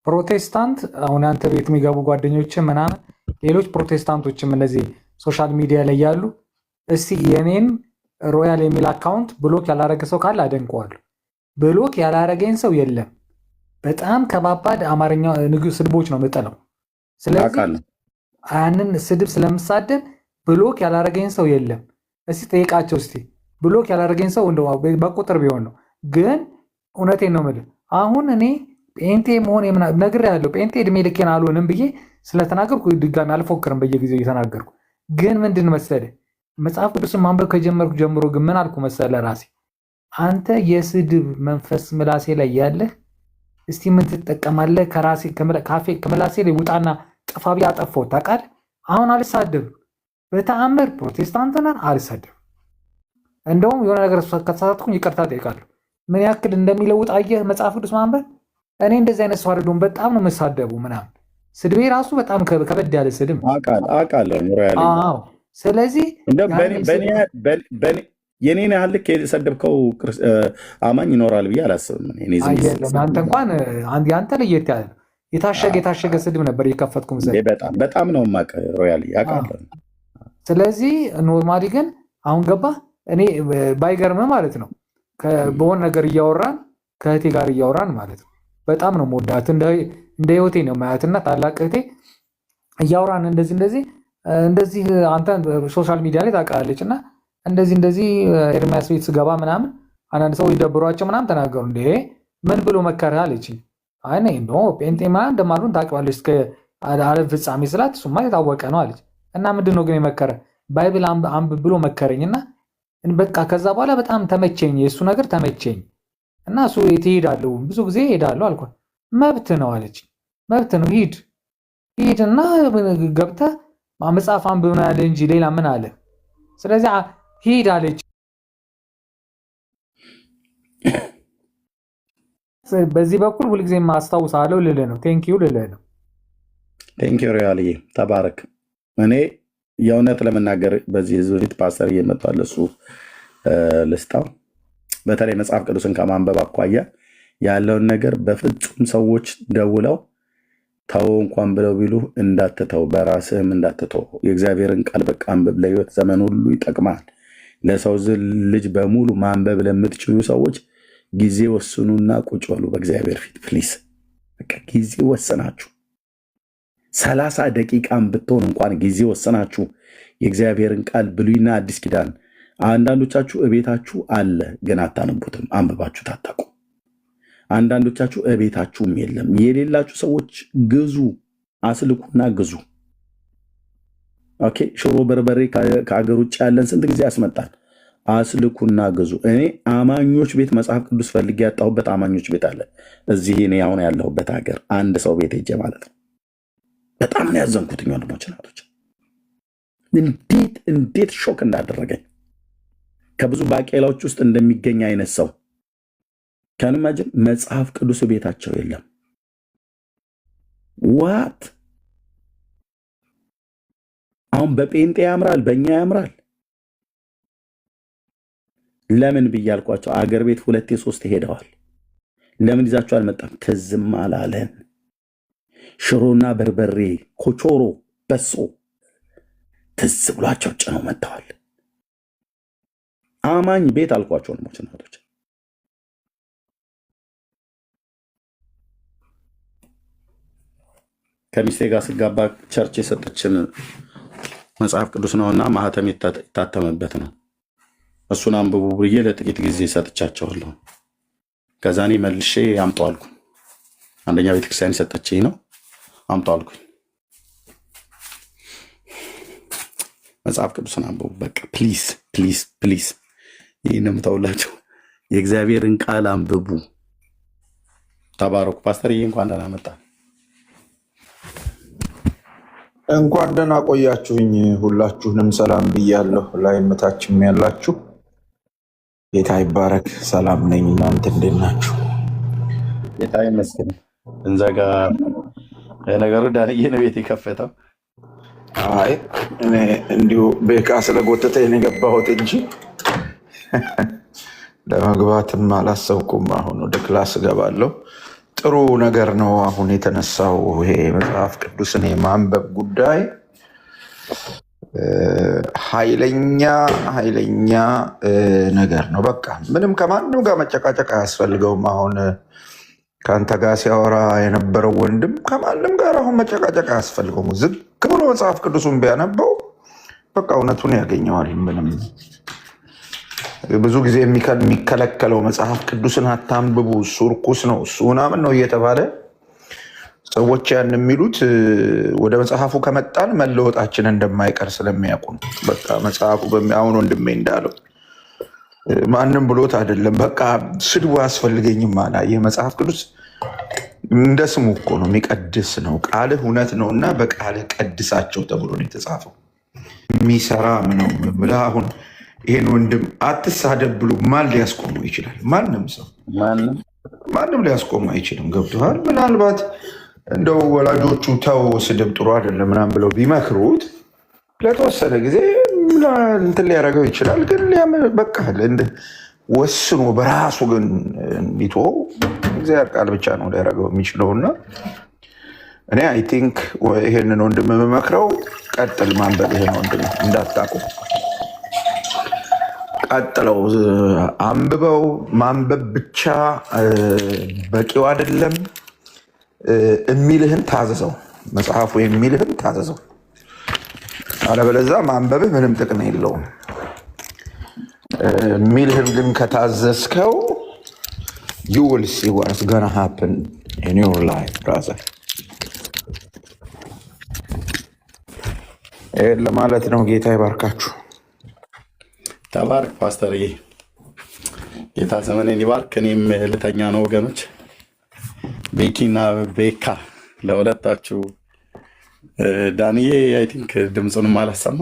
ፕሮቴስታንት አሁን አንተ ቤት የሚገቡ ጓደኞች ምናምን ሌሎች ፕሮቴስታንቶችም እነዚህ ሶሻል ሚዲያ ላይ ያሉ፣ እስቲ የኔን ሮያል የሚል አካውንት ብሎክ ያላረገ ሰው ካለ አደንቀዋለሁ። ብሎክ ያላረገኝ ሰው የለም። በጣም ከባባድ አማርኛ ስድቦች ነው የምጠለው። ስለዚህ ያንን ስድብ ስለምሳደብ ብሎክ ያላረገኝ ሰው የለም። እስቲ ጠይቃቸው። እስቲ ብሎክ ያላረገኝ ሰው እንደው በቁጥር ቢሆን ነው። ግን እውነቴን ነው የምልህ፣ አሁን እኔ ጴንጤ መሆን ነግሬሃለሁ። ጴንጤ እድሜ ልኬን አልሆንም ብዬ ስለተናገርኩ ድጋሚ አልፎክርም በየጊዜው እየተናገርኩ። ግን ምንድን መሰለህ መጽሐፍ ቅዱስን ማንበብ ከጀመርኩ ጀምሮ ግን ምን አልኩ መሰለህ ራሴ፣ አንተ የስድብ መንፈስ ምላሴ ላይ ያለህ እስቲ ምን ትጠቀማለህ? ከምላሴ ላይ ውጣና ጥፋ ብዬ አጠፋሁት ታውቃለህ። አሁን አልሳደብም፣ በተአምር ፕሮቴስታንትናን አልሳደብም። እንደውም የሆነ ነገር ከተሳሳትኩኝ ይቅርታ ጠይቃለሁ። ምን ያክል እንደሚለውጥ አየህ መጽሐፍ ቅዱስ ማንበብ። እኔ እንደዚህ አይነት ሰው አይደለሁም። በጣም ነው የምሳደቡ ምናምን፣ ስድቤ ራሱ በጣም ከበድ ያለ ስድብ አውቃለሁ። ስለዚህ የኔን ያህል ልክ የሰደብከው አማኝ ይኖራል ብዬ አላስብም። አንተ እንኳን ያንተ ለየት ያለ የታሸገ ስድብ ነበር የከፈትኩ በጣም ነው የማውቅ ሮያል ያውቃለሁ። ስለዚህ ኖርማሊ ግን አሁን ገባ እኔ ባይገርም ማለት ነው በሆነ ነገር እያወራን ከእህቴ ጋር እያወራን ማለት ነው በጣም ነው የምወዳት እንደ ህይወቴ ነው ማያትና ታላቅ እህቴ እያወራን እንደዚህ አንተ ሶሻል ሚዲያ ላይ ታውቃለች እና እንደዚህ ኤርሚያስ ቤት ስገባ ምናምን አንዳንድ ሰው ይደብሯቸው ምናምን ተናገሩ። እንዴ ምን ብሎ መከረህ አለችኝ። አይ ነኝ ኖ ጴንጤ ምናምን እንደማሉን ታውቂዋለሽ እስከ ዓለም ፍጻሜ ስላት እሱማ የታወቀ ነው አለች። እና ምንድን ነው ግን የመከረ ባይብል አንብብ ብሎ መከረኝና በቃ ከዛ በኋላ በጣም ተመቸኝ፣ የእሱ ነገር ተመቸኝ። እና እሱ ትሄዳለሁ ብዙ ጊዜ ሄዳለሁ አልኳት። መብት ነው አለች። መብት ነው ሂድና ገብተህ መጽሐፍ አንብብ ነው ያለ እንጂ ሌላ ምን አለ? ስለዚህ ሂድ አለች። በዚህ በኩል ሁልጊዜ ማስታውሳለሁ ልልህ ነው። ቴንኪዩ ልልህ ነው። ቴንኪዩ ሪያልዬ ተባረክ። እኔ የእውነት ለመናገር በዚህ ህዝብ ፊት ፓስተር እየመጣለ እሱ ልስጣው። በተለይ መጽሐፍ ቅዱስን ከማንበብ አኳያ ያለውን ነገር በፍጹም ሰዎች ደውለው ተው እንኳን ብለው ቢሉ እንዳትተው፣ በራስህም እንዳትተው። የእግዚአብሔርን ቃል በቃ አንብብ፣ ለህይወት ዘመን ሁሉ ይጠቅማል። ለሰው ልጅ በሙሉ ማንበብ ለምትችሉ ሰዎች ጊዜ ወስኑና ቁጭ በሉ በእግዚአብሔር ፊት ፕሊስ። በቃ ጊዜ ወሰናችሁ 30 ደቂቃም ብትሆን እንኳን ጊዜ ወሰናችሁ የእግዚአብሔርን ቃል ብሉይና አዲስ ኪዳን። አንዳንዶቻችሁ እቤታችሁ አለ ግን አታነቡትም፣ አንብባችሁ ታታቁ። አንዳንዶቻችሁ እቤታችሁም የለም። የሌላችሁ ሰዎች ግዙ፣ አስልኩና ግዙ። ኦኬ፣ ሽሮ በርበሬ ከአገር ውጭ ያለን ስንት ጊዜ ያስመጣል። አስልኩና ግዙ። እኔ አማኞች ቤት መጽሐፍ ቅዱስ ፈልጌ ያጣሁበት አማኞች ቤት አለ እዚህ እኔ አሁን ያለሁበት ሀገር አንድ ሰው ቤት ሄጄ ማለት ነው። በጣም ነው ያዘንኩት ወንድሞች ናቶች፣ እንዴት ሾክ እንዳደረገኝ ከብዙ ባቄላዎች ውስጥ እንደሚገኝ አይነት ሰው ከንማጅን መጽሐፍ ቅዱስ ቤታቸው የለም። ዋት አሁን በጴንጤ ያምራል፣ በእኛ ያምራል። ለምን ብያልኳቸው አገር ቤት 2 3 ሄደዋል። ለምን ይዛቸው አልመጣም? ትዝም አላለን። ሽሮና በርበሬ፣ ኮቾሮ፣ በሶ ትዝ ብሏቸው ጭነው መጥተዋል። አማኝ ቤት አልኳቸው ነው ሞችናቶች። ከሚስቴ ጋር ስጋባ ቸርች የሰጠችን መጽሐፍ ቅዱስ ነውና ማህተም የታተመበት ነው። እሱን አንብቡ ብዬ ለጥቂት ጊዜ ሰጥቻቸዋለሁ። ከዛ እኔ መልሼ አምጣው አልኩኝ። አንደኛ ቤተክርስቲያን የሰጠችኝ ነው፣ አምጣው አልኩኝ። መጽሐፍ ቅዱስን አንብቡ በቃ ፕሊዝ ፕሊዝ ፕሊዝ። ይህንም ተውላቸው የእግዚአብሔርን ቃል አንብቡ። ተባረኩ። ፓስተርዬ እንኳን ደህና መጣ። እንኳን ደህና ቆያችሁኝ። ሁላችሁንም ሰላም ብያለሁ። ላይ መታችም ያላችሁ ጌታ ይባረክ። ሰላም ነኝ። እናንተ እንዴት ናችሁ? ጌታ ይመስገን። እንዘጋ ነገሩ ዳንዬ ነው ቤት የከፈተው። አይ እኔ እንዲሁ ቤካ ስለጎተተኝ የገባሁት እንጂ ለመግባትም አላሰብኩም። አሁን ወደ ክላስ እገባለሁ። ጥሩ ነገር ነው አሁን የተነሳው ይሄ መጽሐፍ ቅዱስን የማንበብ ጉዳይ። ኃይለኛ ነገር ነው። በቃ ምንም ከማንም ጋር መጨቃጨቅ አያስፈልገውም። አሁን ከአንተ ጋር ሲያወራ የነበረው ወንድም ከማንም ጋር አሁን መጨቃጨቅ አያስፈልገውም። ዝግ ብሎ መጽሐፍ ቅዱሱን ቢያነበው በቃ እውነቱን ያገኘዋል። ምንም ብዙ ጊዜ የሚከለከለው መጽሐፍ ቅዱስን አታንብቡ፣ እሱ ርኩስ ነው፣ እሱ ምናምን ነው እየተባለ ሰዎች ያን የሚሉት ወደ መጽሐፉ ከመጣን መለወጣችን እንደማይቀር ስለሚያውቁ ነው። በቃ መጽሐፉ አሁን ወንድሜ እንዳለው ማንም ብሎት አይደለም። በቃ ስድቡ አያስፈልገኝም አላ። ይህ መጽሐፍ ቅዱስ እንደ ስሙ እኮ ነው፣ የሚቀድስ ነው። ቃልህ እውነት ነው እና በቃልህ ቀድሳቸው ተብሎ ነው የተጻፈው። የሚሰራ ነው ብለህ አሁን ይህን ወንድም አትሳደብ ብሎ ማን ሊያስቆመው ይችላል? ማንም ሰው ማንም ሊያስቆመው አይችልም። ገብቶሃል? ምናልባት እንደው ወላጆቹ ተው ስድብ ጥሩ አይደለም ምናምን ብለው ቢመክሩት ለተወሰነ ጊዜ እንትን ሊያደርገው ይችላል። ግን በቃ ወስኖ በራሱ ግን እንዲተወው እግዚአብሔር ቃል ብቻ ነው ሊያደርገው የሚችለውና እኔ አይ ቲንክ ይሄንን ወንድም የምመክረው ቀጥል ማንበብ። ይሄን ወንድም እንዳታቁም ቀጥለው አንብበው። ማንበብ ብቻ በቂው አይደለም። የሚልህን ታዘዘው፣ መጽሐፉ የሚልህን ታዘዘው። አለበለዚያ ማንበብህ ምንም ጥቅም የለውም። የሚልህን ግን ከታዘዝከው you will see what's gonna happen in your life brother። ይሄን ለማለት ነው። ጌታ ይባርካችሁ። ተባረክ ፓስተርዬ። ጌታ ዘመኔን ይባርክ። እኔም ልተኛ ነው ወገኖች። ቤኪና ቤካ ለሁለታችሁ። ዳንዬ አይ ቲንክ ድምፁንም አላሰማ።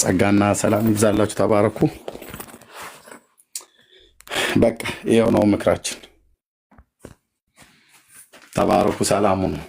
ጸጋና ሰላም ይብዛላችሁ። ተባረኩ። በቃ ይኸው ነው ምክራችን። ተባረኩ። ሰላሙ ነው።